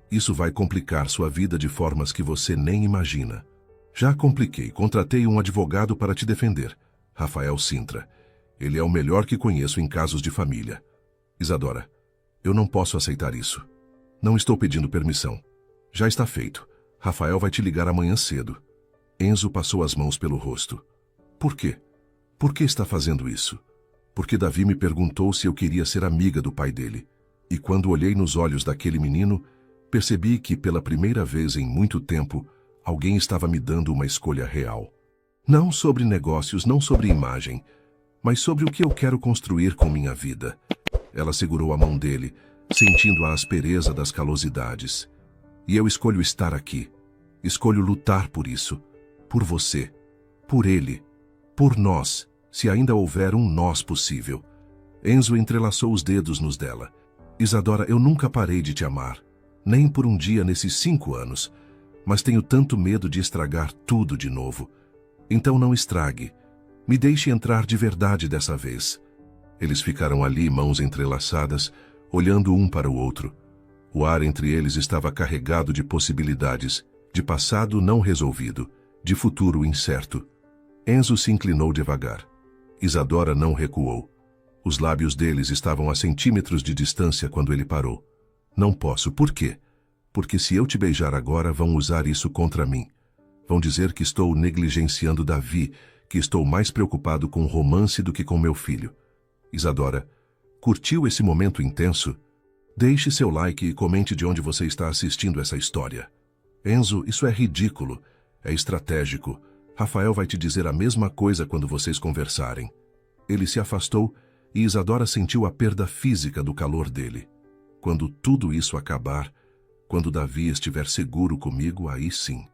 Isso vai complicar sua vida de formas que você nem imagina. Já compliquei, contratei um advogado para te defender. Rafael Sintra. Ele é o melhor que conheço em casos de família. Isadora, eu não posso aceitar isso. Não estou pedindo permissão. Já está feito. Rafael vai te ligar amanhã cedo. Enzo passou as mãos pelo rosto. Por quê? Por que está fazendo isso? Porque Davi me perguntou se eu queria ser amiga do pai dele. E quando olhei nos olhos daquele menino, percebi que, pela primeira vez em muito tempo, Alguém estava me dando uma escolha real. Não sobre negócios, não sobre imagem, mas sobre o que eu quero construir com minha vida. Ela segurou a mão dele, sentindo a aspereza das calosidades. E eu escolho estar aqui. Escolho lutar por isso. Por você. Por ele. Por nós, se ainda houver um nós possível. Enzo entrelaçou os dedos nos dela. Isadora, eu nunca parei de te amar. Nem por um dia nesses 5 anos. Mas tenho tanto medo de estragar tudo de novo. Então não estrague. Me deixe entrar de verdade dessa vez. Eles ficaram ali, mãos entrelaçadas, olhando um para o outro. O ar entre eles estava carregado de possibilidades, de passado não resolvido, de futuro incerto. Enzo se inclinou devagar. Isadora não recuou. Os lábios deles estavam a centímetros de distância quando ele parou. Não posso. Por quê? Porque se eu te beijar agora, vão usar isso contra mim. Vão dizer que estou negligenciando Davi, que estou mais preocupado com o romance do que com meu filho. Isadora, curtiu esse momento intenso? Deixe seu like e comente de onde você está assistindo essa história. Enzo, isso é ridículo. É estratégico. Rafael vai te dizer a mesma coisa quando vocês conversarem. Ele se afastou e Isadora sentiu a perda física do calor dele. Quando tudo isso acabar, quando Davi estiver seguro comigo, aí sim.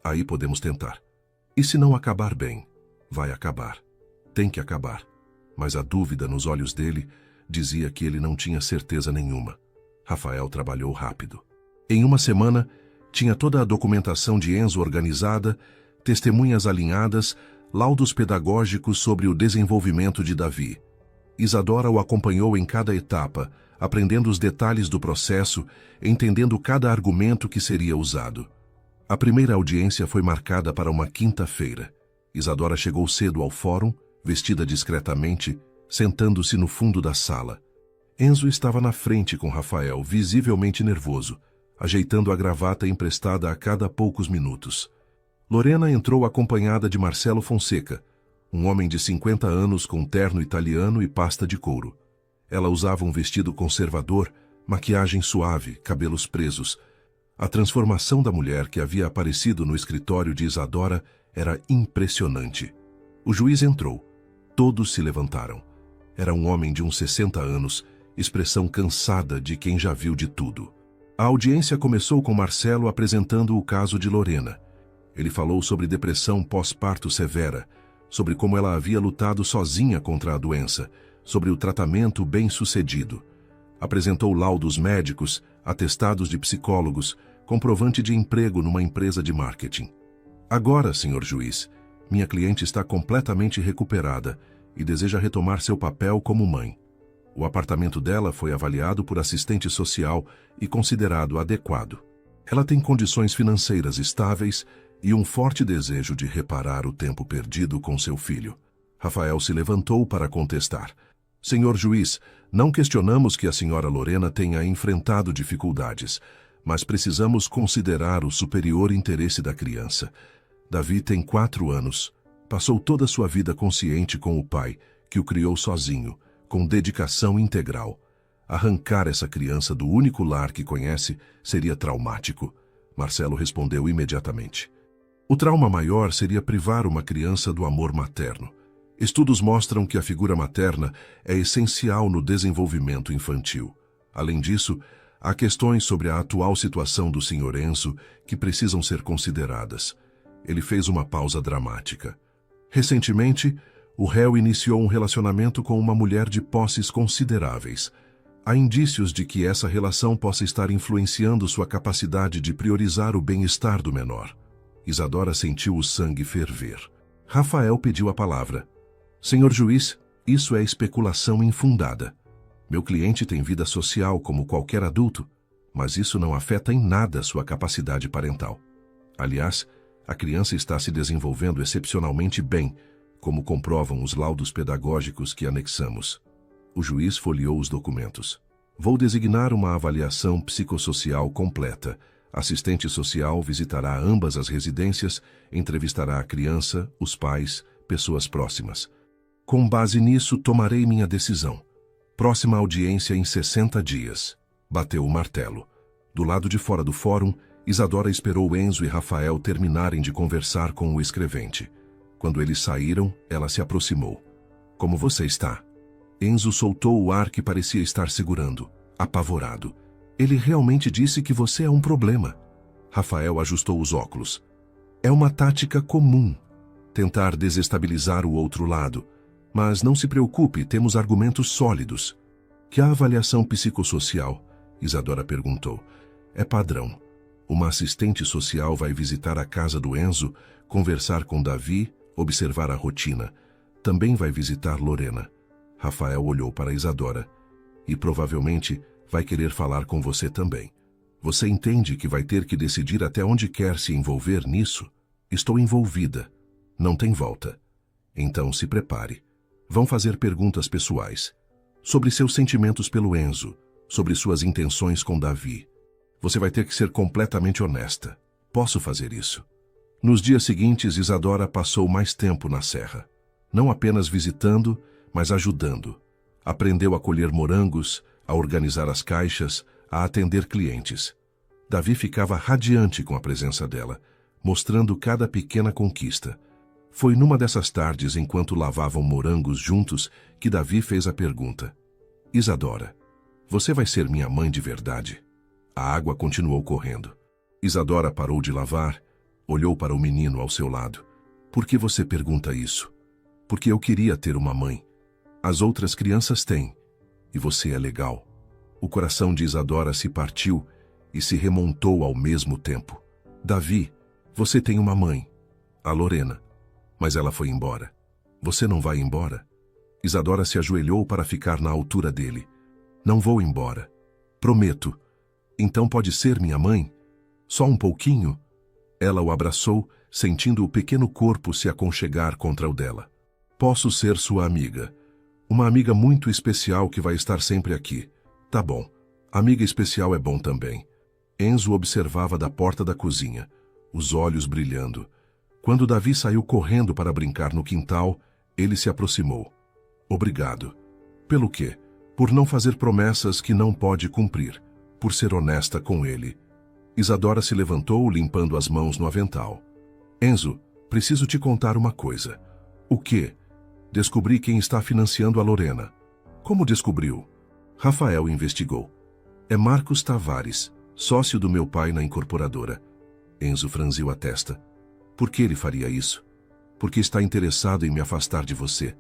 Aí podemos tentar. E se não acabar bem? Vai acabar. Tem que acabar. Mas a dúvida nos olhos dele dizia que ele não tinha certeza nenhuma. Rafael trabalhou rápido. Em uma semana, tinha toda a documentação de Enzo organizada, testemunhas alinhadas, laudos pedagógicos sobre o desenvolvimento de Davi. Isadora o acompanhou em cada etapa, aprendendo os detalhes do processo, entendendo cada argumento que seria usado. A primeira audiência foi marcada para uma quinta-feira. Isadora chegou cedo ao fórum, vestida discretamente, sentando-se no fundo da sala. Enzo estava na frente com Rafael, visivelmente nervoso, ajeitando a gravata emprestada a cada poucos minutos. Lorena entrou acompanhada de Marcelo Fonseca, um homem de 50 anos com terno italiano e pasta de couro. Ela usava um vestido conservador, maquiagem suave, cabelos presos. A transformação da mulher que havia aparecido no escritório de Isadora era impressionante. O juiz entrou. Todos se levantaram. Era um homem de uns 60 anos, expressão cansada de quem já viu de tudo. A audiência começou com Marcelo apresentando o caso de Lorena. Ele falou sobre depressão pós-parto severa, sobre como ela havia lutado sozinha contra a doença, sobre o tratamento bem-sucedido. Apresentou laudos médicos, atestados de psicólogos, comprovante de emprego numa empresa de marketing. Agora, senhor juiz, minha cliente está completamente recuperada e deseja retomar seu papel como mãe. O apartamento dela foi avaliado por assistente social e considerado adequado. Ela tem condições financeiras estáveis e um forte desejo de reparar o tempo perdido com seu filho. Rafael se levantou para contestar. Senhor juiz, não questionamos que a senhora Lorena tenha enfrentado dificuldades, mas precisamos considerar o superior interesse da criança. Davi tem 4 anos. Passou toda a sua vida consciente com o pai, que o criou sozinho, com dedicação integral. Arrancar essa criança do único lar que conhece seria traumático. Marcelo respondeu imediatamente. O trauma maior seria privar uma criança do amor materno. Estudos mostram que a figura materna é essencial no desenvolvimento infantil. Além disso, há questões sobre a atual situação do Sr. Enzo que precisam ser consideradas. Ele fez uma pausa dramática. Recentemente, o réu iniciou um relacionamento com uma mulher de posses consideráveis. Há indícios de que essa relação possa estar influenciando sua capacidade de priorizar o bem-estar do menor. Isadora sentiu o sangue ferver. Rafael pediu a palavra. Senhor juiz, isso é especulação infundada. Meu cliente tem vida social como qualquer adulto, mas isso não afeta em nada sua capacidade parental. Aliás, a criança está se desenvolvendo excepcionalmente bem, como comprovam os laudos pedagógicos que anexamos. O juiz folheou os documentos. Vou designar uma avaliação psicossocial completa. Assistente social visitará ambas as residências, entrevistará a criança, os pais, pessoas próximas. Com base nisso, tomarei minha decisão. Próxima audiência em 60 dias. Bateu o martelo. Do lado de fora do fórum, Isadora esperou Enzo e Rafael terminarem de conversar com o escrevente. Quando eles saíram, ela se aproximou. Como você está? Enzo soltou o ar que parecia estar segurando, apavorado. Ele realmente disse que você é um problema. Rafael ajustou os óculos. É uma tática comum. Tentar desestabilizar o outro lado. Mas não se preocupe, temos argumentos sólidos. Que a avaliação psicossocial? Isadora perguntou. É padrão. Uma assistente social vai visitar a casa do Enzo, conversar com Davi, observar a rotina. Também vai visitar Lorena. Rafael olhou para Isadora. E provavelmente vai querer falar com você também. Você entende que vai ter que decidir até onde quer se envolver nisso? Estou envolvida. Não tem volta. Então se prepare. Vão fazer perguntas pessoais. Sobre seus sentimentos pelo Enzo. Sobre suas intenções com Davi. Você vai ter que ser completamente honesta. Posso fazer isso? Nos dias seguintes, Isadora passou mais tempo na serra. Não apenas visitando, mas ajudando. Aprendeu a colher morangos, a organizar as caixas, a atender clientes. Davi ficava radiante com a presença dela, mostrando cada pequena conquista. Foi numa dessas tardes, enquanto lavavam morangos juntos, que Davi fez a pergunta. Isadora, você vai ser minha mãe de verdade? A água continuou correndo. Isadora parou de lavar, olhou para o menino ao seu lado. Por que você pergunta isso? Porque eu queria ter uma mãe. As outras crianças têm. E você é legal. O coração de Isadora se partiu e se remontou ao mesmo tempo. Davi, você tem uma mãe. A Lorena. Mas ela foi embora. Você não vai embora? Isadora se ajoelhou para ficar na altura dele. Não vou embora. Prometo. Então pode ser minha mãe? Só um pouquinho? Ela o abraçou, sentindo o pequeno corpo se aconchegar contra o dela. Posso ser sua amiga. Uma amiga muito especial que vai estar sempre aqui. Tá bom. Amiga especial é bom também. Enzo observava da porta da cozinha, os olhos brilhando. Quando Davi saiu correndo para brincar no quintal, ele se aproximou. Obrigado. Pelo quê? Por não fazer promessas que não pode cumprir. Por ser honesta com ele. Isadora se levantou, limpando as mãos no avental. Enzo, preciso te contar uma coisa. O quê? Descobri quem está financiando a Lorena. Como descobriu? Rafael investigou. É Marcos Tavares, sócio do meu pai na incorporadora. Enzo franziu a testa. Por que ele faria isso? Porque está interessado em me afastar de você.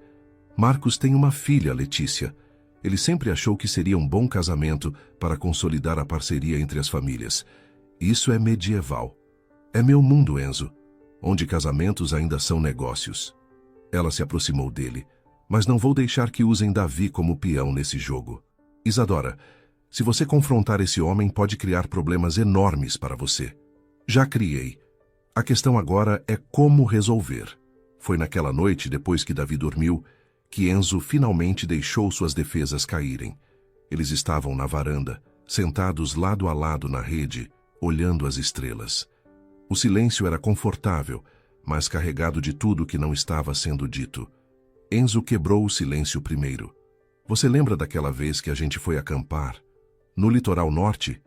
Marcos tem uma filha, Letícia. Ele sempre achou que seria um bom casamento para consolidar a parceria entre as famílias. Isso é medieval. É meu mundo, Enzo, onde casamentos ainda são negócios. Ela se aproximou dele, mas não vou deixar que usem Davi como peão nesse jogo. Isadora, se você confrontar esse homem, pode criar problemas enormes para você. Já criei. A questão agora é como resolver. Foi naquela noite, depois que Davi dormiu, que Enzo finalmente deixou suas defesas caírem. Eles estavam na varanda, sentados lado a lado na rede, olhando as estrelas. O silêncio era confortável, mas carregado de tudo que não estava sendo dito. Enzo quebrou o silêncio primeiro. Você lembra daquela vez que a gente foi acampar? No litoral norte?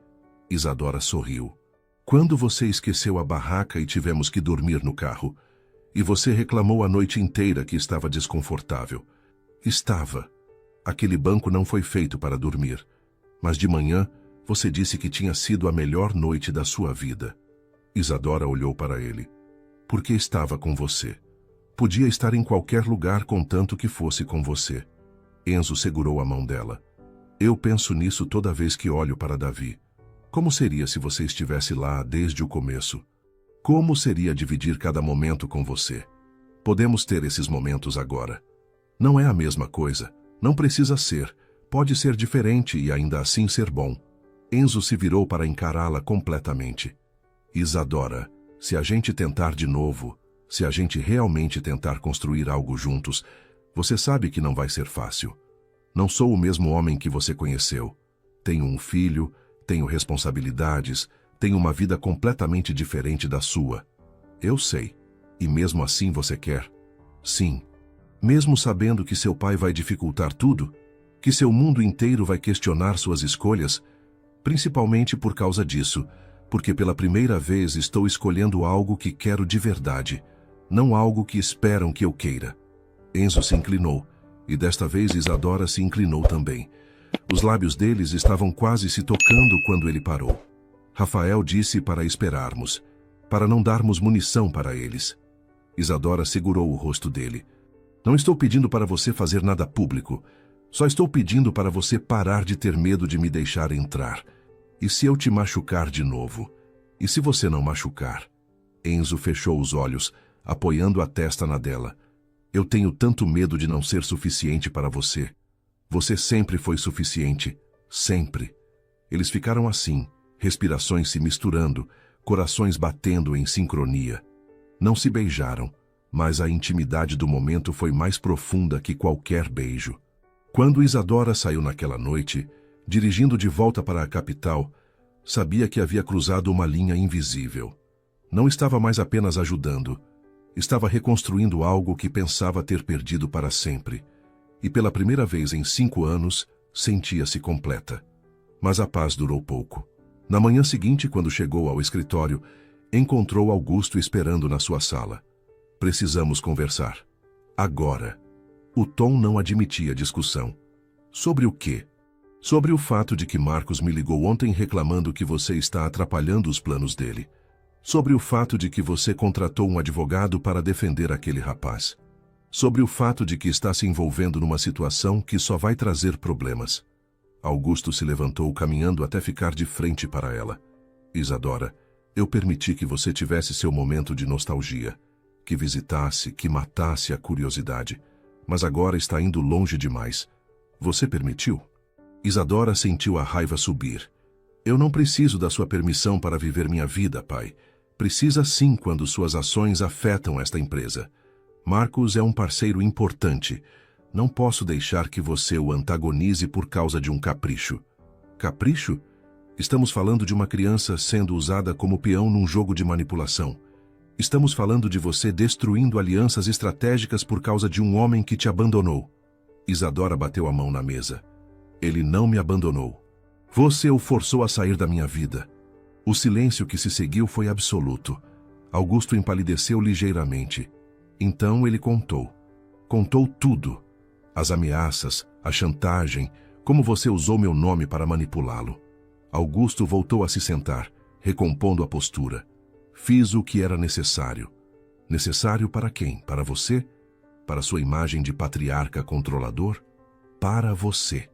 Isadora sorriu. Quando você esqueceu a barraca e tivemos que dormir no carro? E você reclamou a noite inteira que estava desconfortável. Estava. Aquele banco não foi feito para dormir. Mas de manhã, você disse que tinha sido a melhor noite da sua vida. Isadora olhou para ele. Porque estava com você. Podia estar em qualquer lugar contanto que fosse com você. Enzo segurou a mão dela. Eu penso nisso toda vez que olho para Davi. Como seria se você estivesse lá desde o começo? Como seria dividir cada momento com você? Podemos ter esses momentos agora. Não é a mesma coisa. Não precisa ser. Pode ser diferente e ainda assim ser bom. Enzo se virou para encará-la completamente. Isadora, se a gente tentar de novo, se a gente realmente tentar construir algo juntos, você sabe que não vai ser fácil. Não sou o mesmo homem que você conheceu. Tenho um filho, tenho responsabilidades, tenho uma vida completamente diferente da sua. Eu sei. E mesmo assim você quer? Sim. Mesmo sabendo que seu pai vai dificultar tudo? Que seu mundo inteiro vai questionar suas escolhas? Principalmente por causa disso, porque pela primeira vez estou escolhendo algo que quero de verdade, não algo que esperam que eu queira. Enzo se inclinou, e desta vez Isadora se inclinou também. Os lábios deles estavam quase se tocando quando ele parou. Rafael disse para esperarmos, para não darmos munição para eles. Isadora segurou o rosto dele. Não estou pedindo para você fazer nada público. Só estou pedindo para você parar de ter medo de me deixar entrar. E se eu te machucar de novo? E se você não machucar? Enzo fechou os olhos, apoiando a testa na dela. Eu tenho tanto medo de não ser suficiente para você. Você sempre foi suficiente. Sempre. Eles ficaram assim, respirações se misturando, corações batendo em sincronia. Não se beijaram, mas a intimidade do momento foi mais profunda que qualquer beijo. Quando Isadora saiu naquela noite, dirigindo de volta para a capital, sabia que havia cruzado uma linha invisível. Não estava mais apenas ajudando, estava reconstruindo algo que pensava ter perdido para sempre. E pela primeira vez em 5 anos, sentia-se completa. Mas a paz durou pouco. Na manhã seguinte, quando chegou ao escritório, encontrou Augusto esperando na sua sala. Precisamos conversar. Agora. O tom não admitia discussão. Sobre o quê? Sobre o fato de que Marcos me ligou ontem reclamando que você está atrapalhando os planos dele. Sobre o fato de que você contratou um advogado para defender aquele rapaz. Sobre o fato de que está se envolvendo numa situação que só vai trazer problemas. Augusto se levantou caminhando até ficar de frente para ela. Isadora, eu permiti que você tivesse seu momento de nostalgia, que visitasse, que matasse a curiosidade. Mas agora está indo longe demais. Você permitiu? Isadora sentiu a raiva subir. Eu não preciso da sua permissão para viver minha vida, pai. Precisa sim quando suas ações afetam esta empresa. Marcos é um parceiro importante. Não posso deixar que você o antagonize por causa de um capricho. Capricho? Estamos falando de uma criança sendo usada como peão num jogo de manipulação. Estamos falando de você destruindo alianças estratégicas por causa de um homem que te abandonou. Isadora bateu a mão na mesa. Ele não me abandonou. Você o forçou a sair da minha vida. O silêncio que se seguiu foi absoluto. Augusto empalideceu ligeiramente. Então ele contou. Contou tudo. As ameaças, a chantagem, como você usou meu nome para manipulá-lo. Augusto voltou a se sentar, recompondo a postura. Fiz o que era necessário. Necessário para quem? Para você? Para sua imagem de patriarca controlador? Para você.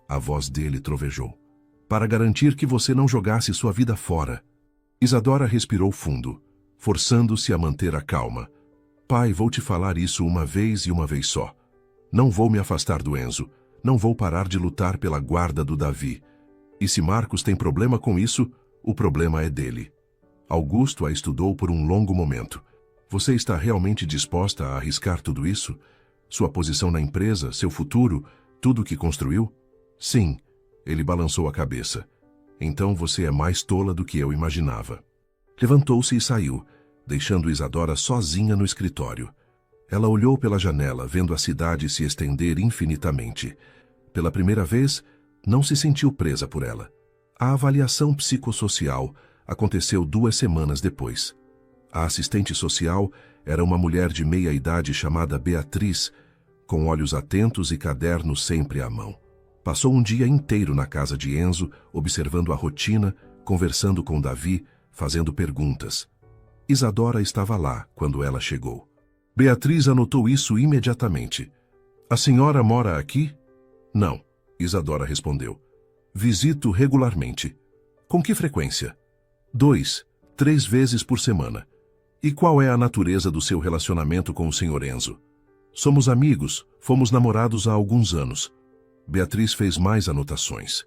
A voz dele trovejou. Para garantir que você não jogasse sua vida fora. Isadora respirou fundo, forçando-se a manter a calma. Pai, vou te falar isso uma vez e uma vez só. Não vou me afastar do Enzo. Não vou parar de lutar pela guarda do Davi. E se Marcos tem problema com isso, o problema é dele. Augusto a estudou por um longo momento. Você está realmente disposta a arriscar tudo isso? Sua posição na empresa, seu futuro, tudo que construiu? Sim, ele balançou a cabeça. Então você é mais tola do que eu imaginava. Levantou-se e saiu, deixando Isadora sozinha no escritório. Ela olhou pela janela, vendo a cidade se estender infinitamente. Pela primeira vez, não se sentiu presa por ela. A avaliação psicossocial aconteceu 2 semanas depois. A assistente social era uma mulher de meia-idade chamada Beatriz, com olhos atentos e caderno sempre à mão. Passou um dia inteiro na casa de Enzo, observando a rotina, conversando com Davi, fazendo perguntas. Isadora estava lá quando ela chegou. Beatriz anotou isso imediatamente. A senhora mora aqui? Não, Isadora respondeu. Visito regularmente. Com que frequência? 2, 3 vezes por semana. E qual é a natureza do seu relacionamento com o Sr. Enzo? Somos amigos, fomos namorados há alguns anos. Beatriz fez mais anotações.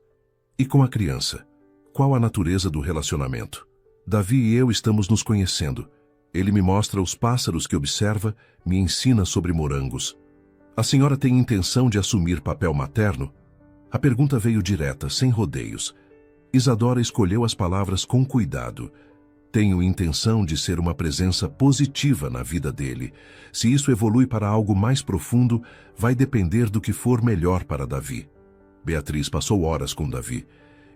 E com a criança? Qual a natureza do relacionamento? Davi e eu estamos nos conhecendo. Ele me mostra os pássaros que observa, me ensina sobre morangos. A senhora tem intenção de assumir papel materno? A pergunta veio direta, sem rodeios. Isadora escolheu as palavras com cuidado. Tenho intenção de ser uma presença positiva na vida dele. Se isso evolui para algo mais profundo, vai depender do que for melhor para Davi. Beatriz passou horas com Davi.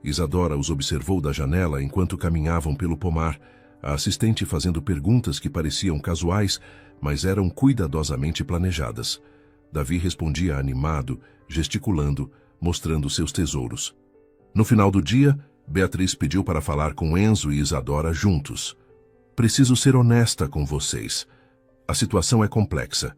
Isadora os observou da janela enquanto caminhavam pelo pomar, a assistente fazendo perguntas que pareciam casuais, mas eram cuidadosamente planejadas. Davi respondia animado, gesticulando, mostrando seus tesouros. No final do dia, Beatriz pediu para falar com Enzo e Isadora juntos. Preciso ser honesta com vocês. A situação é complexa.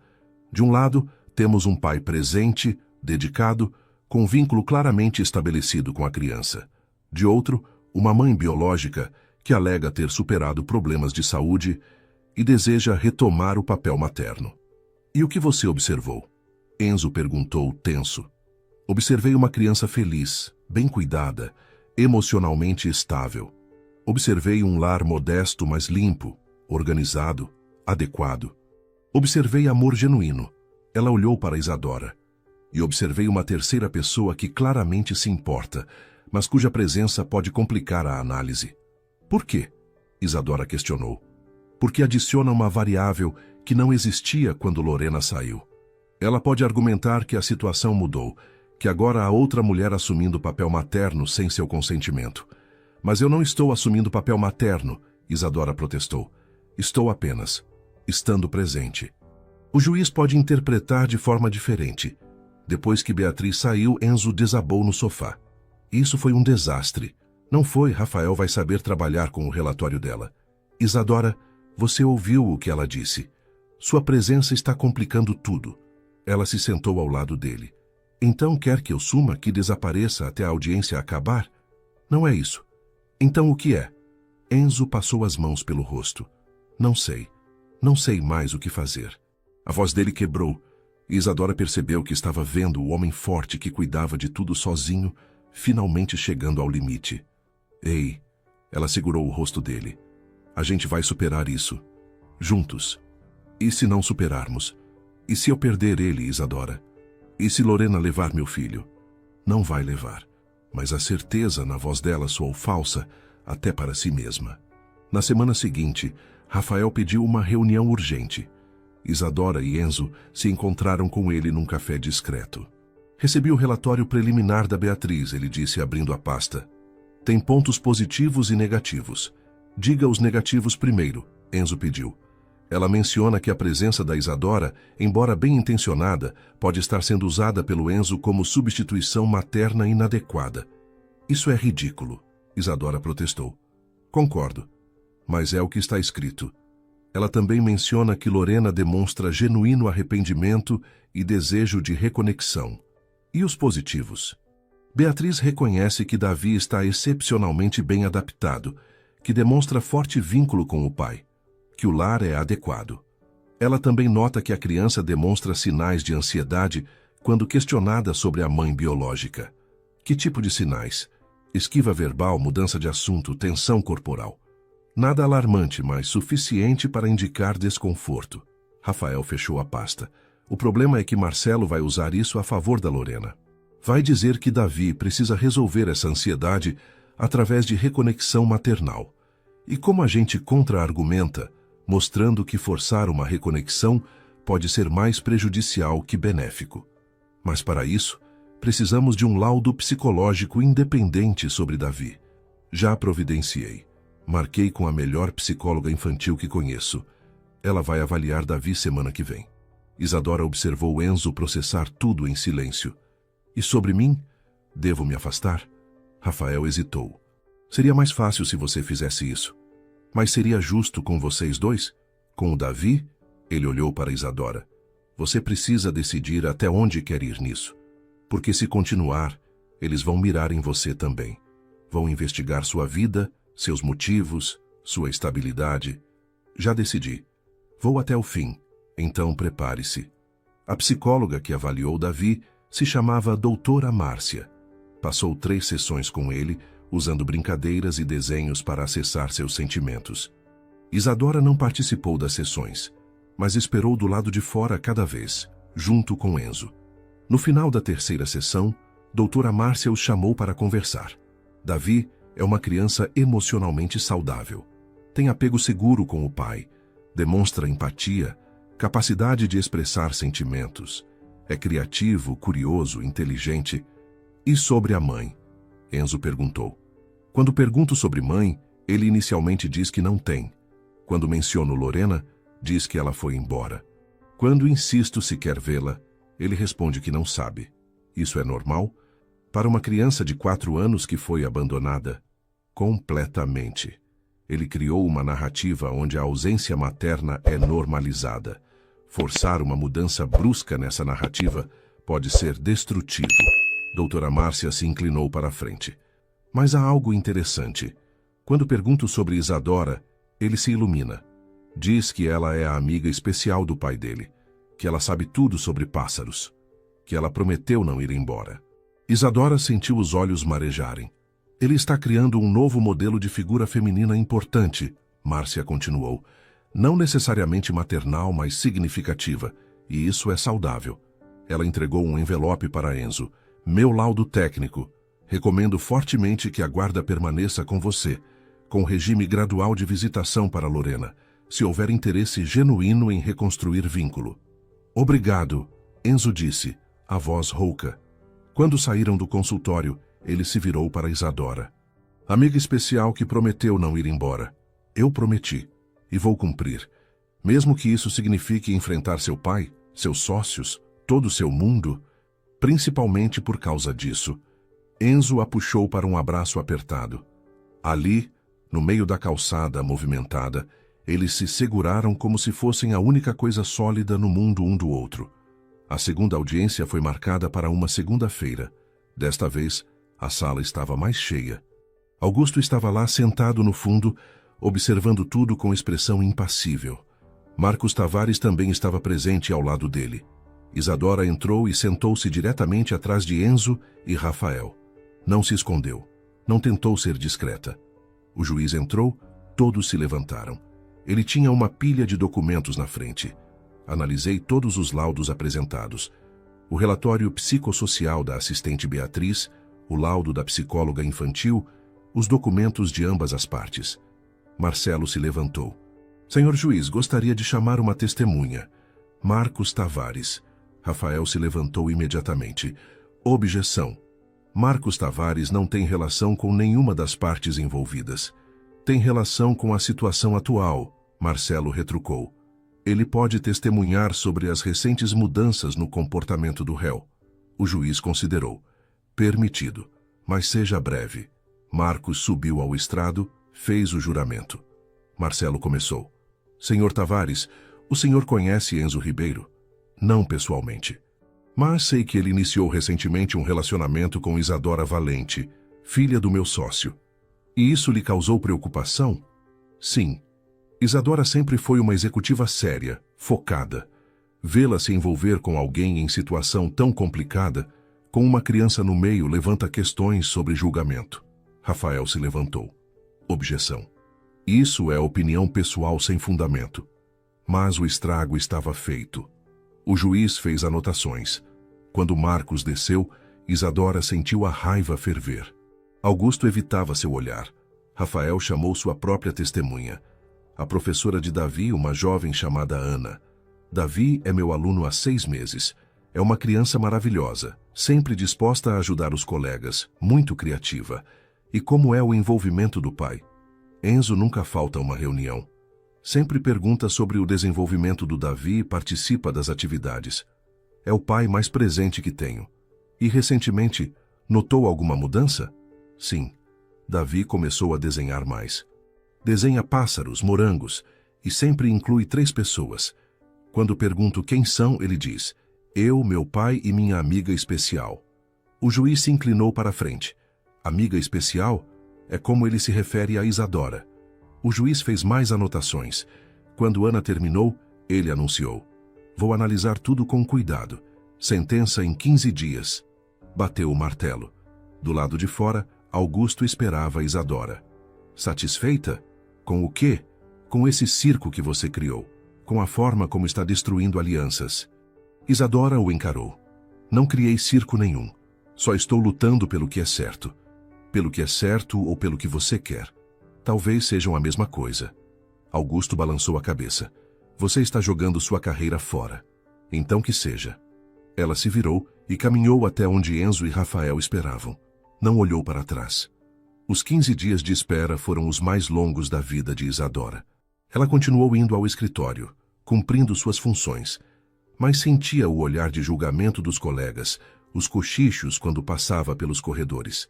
De um lado, temos um pai presente, dedicado, com um vínculo claramente estabelecido com a criança. De outro, uma mãe biológica que alega ter superado problemas de saúde e deseja retomar o papel materno. E o que você observou? Enzo perguntou tenso. Observei uma criança feliz, bem cuidada, emocionalmente estável. Observei um lar modesto, mas limpo, organizado, adequado. Observei amor genuíno. Ela olhou para Isadora. E observei uma terceira pessoa que claramente se importa, mas cuja presença pode complicar a análise. Por quê? Isadora questionou. Porque adiciona uma variável que não existia quando Lorena saiu. Ela pode argumentar que a situação mudou, que agora há outra mulher assumindo o papel materno sem seu consentimento. Mas eu não estou assumindo o papel materno, Isadora protestou. Estou apenas estando presente. O juiz pode interpretar de forma diferente. Depois que Beatriz saiu, Enzo desabou no sofá. Isso foi um desastre. Não foi, Rafael vai saber trabalhar com o relatório dela. Isadora, você ouviu o que ela disse. Sua presença está complicando tudo. Ela se sentou ao lado dele. Então quer que eu suma, que desapareça até a audiência acabar? Não é isso. Então o que é? Enzo passou as mãos pelo rosto. Não sei. Não sei mais o que fazer. A voz dele quebrou. Isadora percebeu que estava vendo o homem forte que cuidava de tudo sozinho, finalmente chegando ao limite. Ei, ela segurou o rosto dele. A gente vai superar isso. Juntos. E se não superarmos? E se eu perder ele, Isadora? E se Lorena levar meu filho? Não vai levar. Mas a certeza na voz dela soou falsa, até para si mesma. Na semana seguinte, Rafael pediu uma reunião urgente. Isadora e Enzo se encontraram com ele num café discreto. Recebi o relatório preliminar da Beatriz, ele disse abrindo a pasta. Tem pontos positivos e negativos. Diga os negativos primeiro, Enzo pediu. Ela menciona que a presença da Isadora, embora bem intencionada, pode estar sendo usada pelo Enzo como substituição materna inadequada. Isso é ridículo, Isadora protestou. Concordo, mas é o que está escrito. Ela também menciona que Lorena demonstra genuíno arrependimento e desejo de reconexão. E os positivos? Beatriz reconhece que Davi está excepcionalmente bem adaptado, que demonstra forte vínculo com o pai, que o lar é adequado. Ela também nota que a criança demonstra sinais de ansiedade quando questionada sobre a mãe biológica. Que tipo de sinais? Esquiva verbal, mudança de assunto, tensão corporal. Nada alarmante, mas suficiente para indicar desconforto. Rafael fechou a pasta. O problema é que Marcelo vai usar isso a favor da Lorena. Vai dizer que Davi precisa resolver essa ansiedade através de reconexão maternal. E como a gente contra-argumenta, mostrando que forçar uma reconexão pode ser mais prejudicial que benéfico. Mas para isso, precisamos de um laudo psicológico independente sobre Davi. Já providenciei. Marquei com a melhor psicóloga infantil que conheço. Ela vai avaliar Davi semana que vem. Isadora observou Enzo processar tudo em silêncio. E sobre mim? Devo me afastar? Rafael hesitou. Seria mais fácil se você fizesse isso. Mas seria justo com vocês dois? Com o Davi? Ele olhou para Isadora. Você precisa decidir até onde quer ir nisso. Porque se continuar, eles vão mirar em você também. Vão investigar sua vida, seus motivos, sua estabilidade. Já decidi. Vou até o fim. Então prepare-se. A psicóloga que avaliou Davi se chamava Doutora Márcia. Passou 3 sessões com ele, usando brincadeiras e desenhos para acessar seus sentimentos. Isadora não participou das sessões, mas esperou do lado de fora cada vez, junto com Enzo. No final da 3ª sessão, Doutora Márcia os chamou para conversar. Davi é uma criança emocionalmente saudável. Tem apego seguro com o pai, demonstra empatia, capacidade de expressar sentimentos. É criativo, curioso, inteligente. E sobre a mãe? Enzo perguntou. Quando pergunto sobre mãe, ele inicialmente diz que não tem. Quando menciono Lorena, diz que ela foi embora. Quando insisto se quer vê-la, ele responde que não sabe. Isso é normal? Para uma criança de 4 anos que foi abandonada? Completamente. Ele criou uma narrativa onde a ausência materna é normalizada. Forçar uma mudança brusca nessa narrativa pode ser destrutivo. Doutora Márcia se inclinou para a frente. Mas há algo interessante. Quando pergunto sobre Isadora, ele se ilumina. Diz que ela é a amiga especial do pai dele, que ela sabe tudo sobre pássaros, que ela prometeu não ir embora. Isadora sentiu os olhos marejarem. Ele está criando um novo modelo de figura feminina importante, Márcia continuou. Não necessariamente maternal, mas significativa, e isso é saudável. Ela entregou um envelope para Enzo. Meu laudo técnico. Recomendo fortemente que a guarda permaneça com você, com regime gradual de visitação para Lorena, se houver interesse genuíno em reconstruir vínculo. Obrigado, Enzo disse, a voz rouca. Quando saíram do consultório, ele se virou para Isadora. Amiga especial que prometeu não ir embora. Eu prometi, e vou cumprir. Mesmo que isso signifique enfrentar seu pai, seus sócios, todo o seu mundo, principalmente por causa disso. Enzo a puxou para um abraço apertado. Ali, no meio da calçada movimentada, eles se seguraram como se fossem a única coisa sólida no mundo um do outro. A segunda audiência foi marcada para uma segunda-feira. Desta vez, a sala estava mais cheia. Augusto estava lá sentado no fundo, observando tudo com expressão impassível. Marcos Tavares também estava presente ao lado dele. Isadora entrou e sentou-se diretamente atrás de Enzo e Rafael. Não se escondeu. Não tentou ser discreta. O juiz entrou, todos se levantaram. Ele tinha uma pilha de documentos na frente. Analisei todos os laudos apresentados. O relatório psicossocial da assistente Beatriz, o laudo da psicóloga infantil, os documentos de ambas as partes. Marcelo se levantou. Senhor juiz, gostaria de chamar uma testemunha. Marcos Tavares. Rafael se levantou imediatamente. Objeção. Marcos Tavares não tem relação com nenhuma das partes envolvidas. Tem relação com a situação atual, Marcelo retrucou. Ele pode testemunhar sobre as recentes mudanças no comportamento do réu. O juiz considerou. Permitido, mas seja breve. Marcos subiu ao estrado, fez o juramento. Marcelo começou. Senhor Tavares, o senhor conhece Enzo Ribeiro? Não pessoalmente. Mas sei que ele iniciou recentemente um relacionamento com Isadora Valente, filha do meu sócio. E isso lhe causou preocupação? Sim. Isadora sempre foi uma executiva séria, focada. Vê-la se envolver com alguém em situação tão complicada, com uma criança no meio, levanta questões sobre julgamento. Rafael se levantou. Objeção. Isso é opinião pessoal sem fundamento. Mas o estrago estava feito. O juiz fez anotações. Quando Marcos desceu, Isadora sentiu a raiva ferver. Augusto evitava seu olhar. Rafael chamou sua própria testemunha. A professora de Davi, uma jovem chamada Ana. Davi é meu aluno há 6 meses. É uma criança maravilhosa, sempre disposta a ajudar os colegas, muito criativa. E como é o envolvimento do pai? Enzo nunca falta uma reunião. Sempre pergunta sobre o desenvolvimento do Davi e participa das atividades. É o pai mais presente que tenho. E recentemente, notou alguma mudança? Sim. Davi começou a desenhar mais. Desenha pássaros, morangos, e sempre inclui 3 pessoas. Quando pergunto quem são, ele diz, eu, meu pai e minha amiga especial. O juiz se inclinou para a frente. Amiga especial? É como ele se refere a Isadora. O juiz fez mais anotações. Quando Ana terminou, ele anunciou. Vou analisar tudo com cuidado. Sentença em 15 dias. Bateu o martelo. Do lado de fora, Augusto esperava Isadora. Satisfeita? Com o quê? Com esse circo que você criou. Com a forma como está destruindo alianças. Isadora o encarou. Não criei circo nenhum. Só estou lutando pelo que é certo. Pelo que é certo ou pelo que você quer. Talvez sejam a mesma coisa. Augusto balançou a cabeça. Você está jogando sua carreira fora. Então que seja. Ela se virou e caminhou até onde Enzo e Rafael esperavam. Não olhou para trás. Os 15 dias de espera foram os mais longos da vida de Isadora. Ela continuou indo ao escritório, cumprindo suas funções, mas sentia o olhar de julgamento dos colegas, os cochichos quando passava pelos corredores.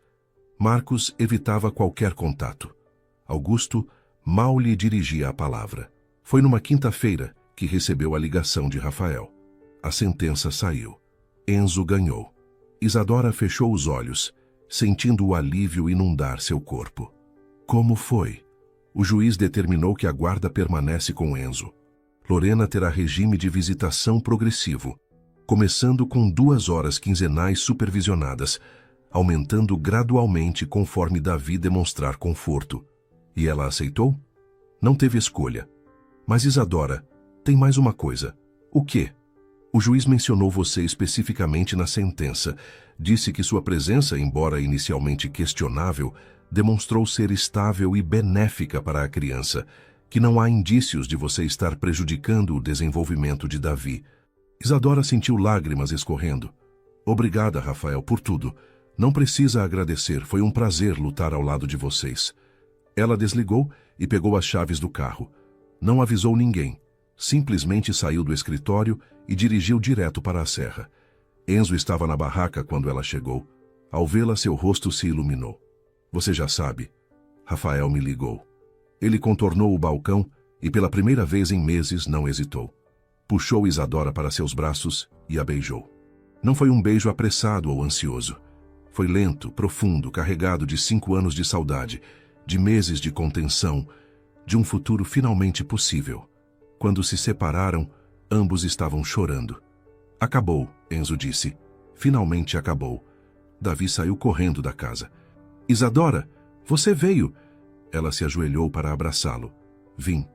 Marcos evitava qualquer contato. Augusto mal lhe dirigia a palavra. Foi numa quinta-feira que recebeu a ligação de Rafael. A sentença saiu. Enzo ganhou. Isadora fechou os olhos, sentindo o alívio inundar seu corpo. Como foi? O juiz determinou que a guarda permanece com Enzo. Lorena terá regime de visitação progressivo, começando com 2 horas quinzenais supervisionadas, aumentando gradualmente conforme Davi demonstrar conforto. E ela aceitou? Não teve escolha. Mas Isadora, tem mais uma coisa. O quê? O juiz mencionou você especificamente na sentença. Disse que sua presença, embora inicialmente questionável, demonstrou ser estável e benéfica para a criança, que não há indícios de você estar prejudicando o desenvolvimento de Davi. Isadora sentiu lágrimas escorrendo. Obrigada, Rafael, por tudo. Não precisa agradecer, foi um prazer lutar ao lado de vocês. Ela desligou e pegou as chaves do carro. Não avisou ninguém. Simplesmente saiu do escritório e dirigiu direto para a serra. Enzo estava na barraca quando ela chegou. Ao vê-la, seu rosto se iluminou. Você já sabe. Rafael me ligou. Ele contornou o balcão e pela primeira vez em meses não hesitou. Puxou Isadora para seus braços e a beijou. Não foi um beijo apressado ou ansioso. Foi lento, profundo, carregado de 5 anos de saudade, de meses de contenção, de um futuro finalmente possível. Quando se separaram, ambos estavam chorando. Acabou, Enzo disse. Finalmente acabou. Davi saiu correndo da casa. Isadora, você veio! Ela se ajoelhou para abraçá-lo. Vim.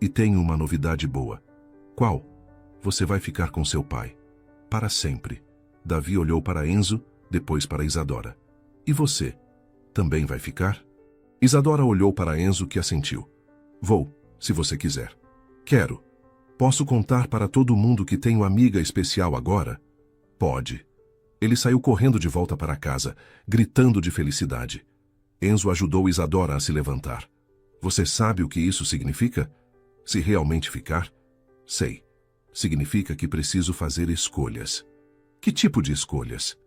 E tenho uma novidade boa. Qual? Você vai ficar com seu pai. Para sempre. Davi olhou para Enzo, depois para Isadora. E você? Também vai ficar? Isadora olhou para Enzo, que assentiu. Vou, se você quiser. Quero. Posso contar para todo mundo que tenho amiga especial agora? Pode. Ele saiu correndo de volta para casa, gritando de felicidade. Enzo ajudou Isadora a se levantar. Você sabe o que isso significa? Se realmente ficar? Sei. Significa que preciso fazer escolhas. Que tipo de escolhas?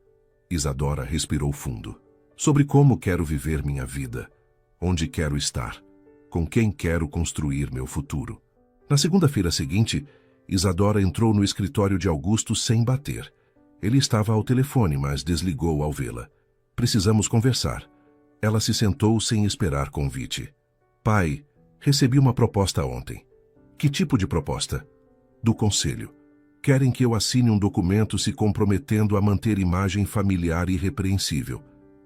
Isadora respirou fundo. Sobre como quero viver minha vida. Onde quero estar. Com quem quero construir meu futuro. Na segunda-feira seguinte, Isadora entrou no escritório de Augusto sem bater. Ele estava ao telefone, mas desligou ao vê-la. Precisamos conversar. Ela se sentou sem esperar convite. Pai, recebi uma proposta ontem. Que tipo de proposta? Do conselho. Querem que eu assine um documento se comprometendo a manter imagem familiar irrepreensível.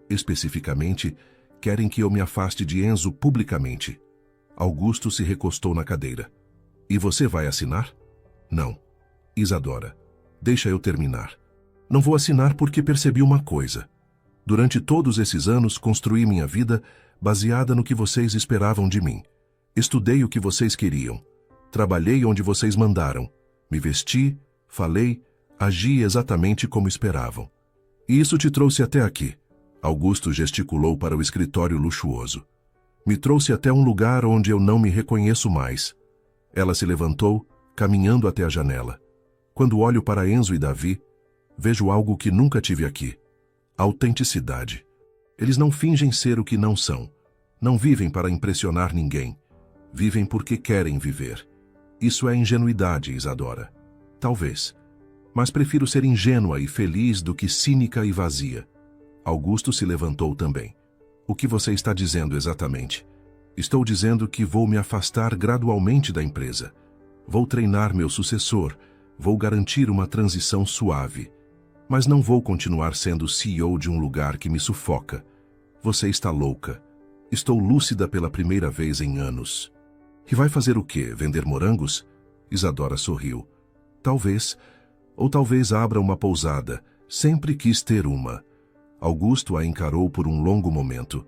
Especificamente, querem que eu me afaste de Enzo publicamente. Augusto se recostou na cadeira. E você vai assinar? Não. Isadora, deixa eu terminar. Não vou assinar porque percebi uma coisa. Durante todos esses anos, construí minha vida baseada no que vocês esperavam de mim. Estudei o que vocês queriam. Trabalhei onde vocês mandaram. Me vesti, falei, agi exatamente como esperavam. E isso te trouxe até aqui. Augusto gesticulou para o escritório luxuoso. Me trouxe até um lugar onde eu não me reconheço mais. Ela se levantou, caminhando até a janela. Quando olho para Enzo e Davi, vejo algo que nunca tive aqui. Autenticidade. Eles não fingem ser o que não são. Não vivem para impressionar ninguém. Vivem porque querem viver. Isso é ingenuidade, Isadora. Talvez. Mas prefiro ser ingênua e feliz do que cínica e vazia. Augusto se levantou também. O que você está dizendo exatamente? Estou dizendo que vou me afastar gradualmente da empresa. Vou treinar meu sucessor. Vou garantir uma transição suave. Mas não vou continuar sendo CEO de um lugar que me sufoca. Você está louca. Estou lúcida pela primeira vez em anos. E vai fazer o quê? Vender morangos? Isadora sorriu. Talvez. Ou talvez abra uma pousada. Sempre quis ter uma. Augusto a encarou por um longo momento.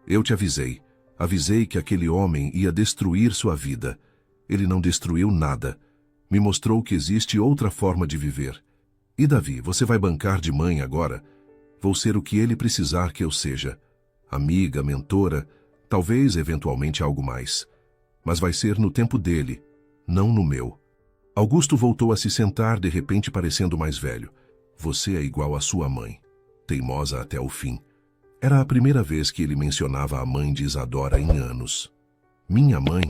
Eu te avisei. Avisei que aquele homem ia destruir sua vida. Ele não destruiu nada. Me mostrou que existe outra forma de viver. E Davi, você vai bancar de mãe agora? Vou ser o que ele precisar que eu seja. Amiga, mentora, talvez eventualmente algo mais. Mas vai ser no tempo dele, não no meu. Augusto voltou a se sentar, de repente parecendo mais velho. Você é igual à sua mãe. Teimosa até o fim. Era a primeira vez que ele mencionava a mãe de Isadora em anos. Minha mãe?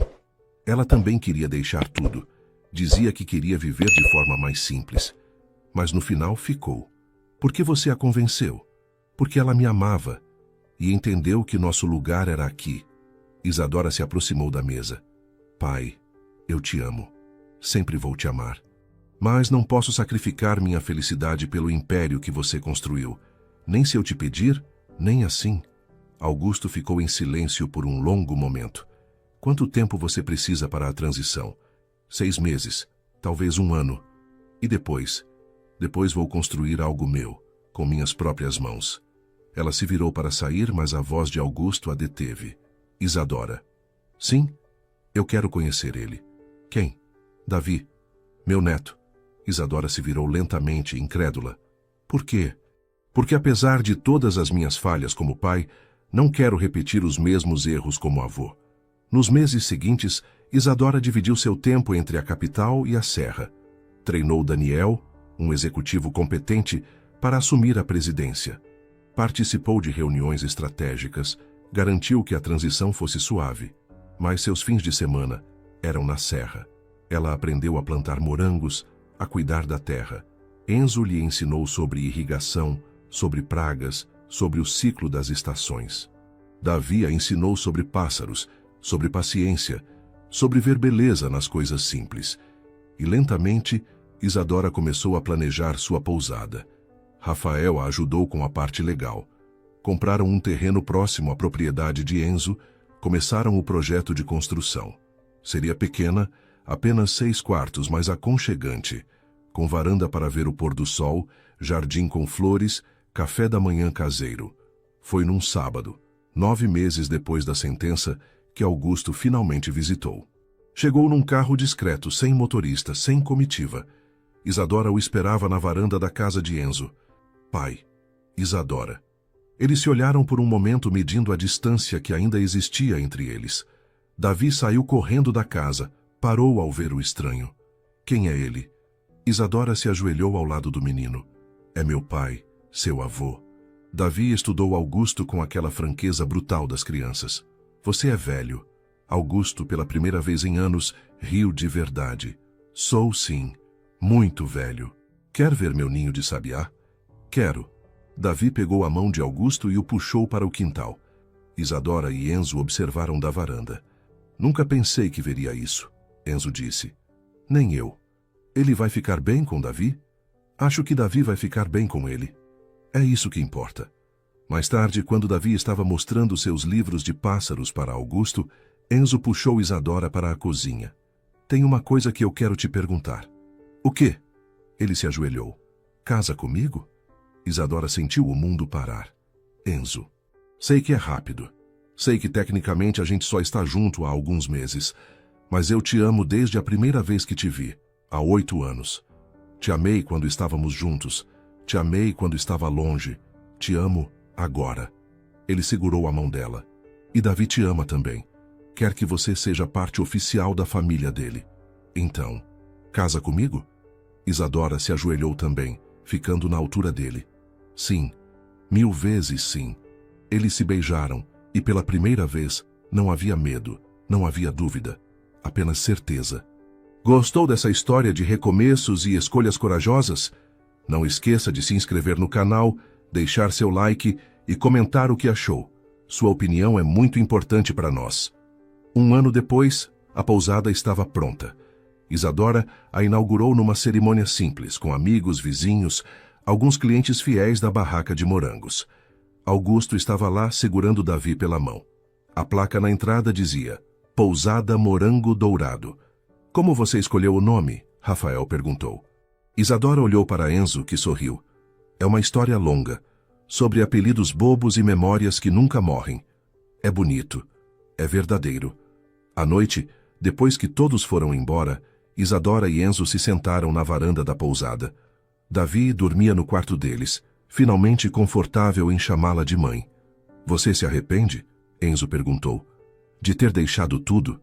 Ela também queria deixar tudo. Dizia que queria viver de forma mais simples. Mas no final ficou. Por que você a convenceu? Porque ela me amava e entendeu que nosso lugar era aqui. Isadora se aproximou da mesa. Pai, eu te amo. Sempre vou te amar. Mas não posso sacrificar minha felicidade pelo império que você construiu. Nem se eu te pedir, nem assim. Augusto ficou em silêncio por um longo momento. Quanto tempo você precisa para a transição? 6 meses, talvez 1 ano. E depois? Depois vou construir algo meu, com minhas próprias mãos. Ela se virou para sair, mas a voz de Augusto a deteve. Isadora. Sim, eu quero conhecer ele. Quem? Davi. Meu neto. Isadora se virou lentamente, incrédula. Por quê? Porque apesar de todas as minhas falhas como pai, não quero repetir os mesmos erros como avô. Nos meses seguintes, Isadora dividiu seu tempo entre a capital e a serra. Treinou Daniel, um executivo competente, para assumir a presidência. Participou de reuniões estratégicas, garantiu que a transição fosse suave. Mas seus fins de semana eram na serra. Ela aprendeu a plantar morangos, a cuidar da terra. Enzo lhe ensinou sobre irrigação, sobre pragas, sobre o ciclo das estações. Davi a ensinou sobre pássaros, sobre paciência, sobre ver beleza nas coisas simples. E lentamente, Isadora começou a planejar sua pousada. Rafael a ajudou com a parte legal. Compraram um terreno próximo à propriedade de Enzo, começaram o projeto de construção. Seria pequena, apenas 6 quartos, mas aconchegante, com varanda para ver o pôr do sol, jardim com flores, café da manhã caseiro. Foi num sábado, 9 meses depois da sentença, que Augusto finalmente visitou. Chegou num carro discreto, sem motorista, sem comitiva. Isadora o esperava na varanda da casa de Enzo. Pai, Isadora. Eles se olharam por um momento, medindo a distância que ainda existia entre eles. Davi saiu correndo da casa, parou ao ver o estranho. Quem é ele? Isadora se ajoelhou ao lado do menino. É meu pai, seu avô. Davi estudou Augusto com aquela franqueza brutal das crianças. Você é velho. Augusto, pela primeira vez em anos, riu de verdade. Sou sim, muito velho. Quer ver meu ninho de sabiá? Quero. Davi pegou a mão de Augusto e o puxou para o quintal. Isadora e Enzo observaram da varanda. Nunca pensei que veria isso, Enzo disse. Nem eu. Ele vai ficar bem com Davi? Acho que Davi vai ficar bem com ele. É isso que importa. Mais tarde, quando Davi estava mostrando seus livros de pássaros para Augusto, Enzo puxou Isadora para a cozinha. Tem uma coisa que eu quero te perguntar. O quê? Ele se ajoelhou. Casa comigo? Isadora sentiu o mundo parar. Enzo. Sei que é rápido. Sei que tecnicamente a gente só está junto há alguns meses. Mas eu te amo desde a primeira vez que te vi, há 8 anos. Te amei quando estávamos juntos. Te amei quando estava longe. Te amo agora. Ele segurou a mão dela. E Davi te ama também. Quer que você seja parte oficial da família dele. Então, casa comigo? Isadora se ajoelhou também, ficando na altura dele. Sim, 1000 vezes sim. Eles se beijaram, e pela primeira vez, não havia medo, não havia dúvida, apenas certeza. Gostou dessa história de recomeços e escolhas corajosas? Não esqueça de se inscrever no canal, deixar seu like e comentar o que achou. Sua opinião é muito importante para nós. 1 ano depois, a pousada estava pronta. Isadora a inaugurou numa cerimônia simples, com amigos, vizinhos, alguns clientes fiéis da barraca de morangos. Augusto estava lá segurando Davi pela mão. A placa na entrada dizia, Pousada Morango Dourado. Como você escolheu o nome? Rafael perguntou. Isadora olhou para Enzo, que sorriu. É uma história longa, sobre apelidos bobos e memórias que nunca morrem. É bonito, é verdadeiro. À noite, depois que todos foram embora, Isadora e Enzo se sentaram na varanda da pousada. Davi dormia no quarto deles, finalmente confortável em chamá-la de mãe. Você se arrepende? Enzo perguntou. De ter deixado tudo?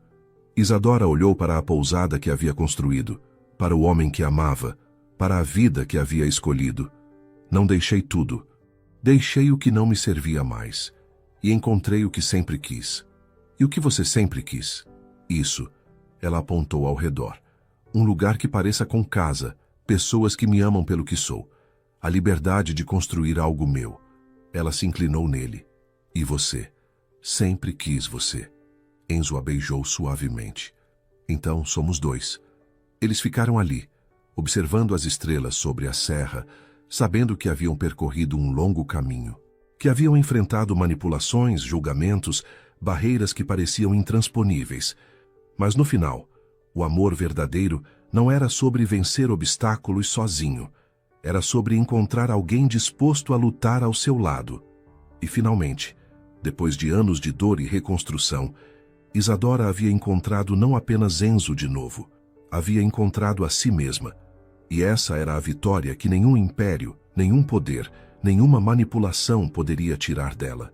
Isadora olhou para a pousada que havia construído, para o homem que amava, para a vida que havia escolhido. Não deixei tudo. Deixei o que não me servia mais. E encontrei o que sempre quis. E o que você sempre quis? Isso. Ela apontou ao redor. Um lugar que pareça com casa, pessoas que me amam pelo que sou. A liberdade de construir algo meu. Ela se inclinou nele. E você? Sempre quis você. Enzo a beijou suavemente. Então somos dois. Eles ficaram ali, observando as estrelas sobre a serra, sabendo que haviam percorrido um longo caminho, que haviam enfrentado manipulações, julgamentos, barreiras que pareciam intransponíveis. Mas no final, o amor verdadeiro não era sobre vencer obstáculos sozinho. Era sobre encontrar alguém disposto a lutar ao seu lado. E finalmente, depois de anos de dor e reconstrução, Isadora havia encontrado não apenas Enzo de novo, havia encontrado a si mesma. E essa era a vitória que nenhum império, nenhum poder, nenhuma manipulação poderia tirar dela.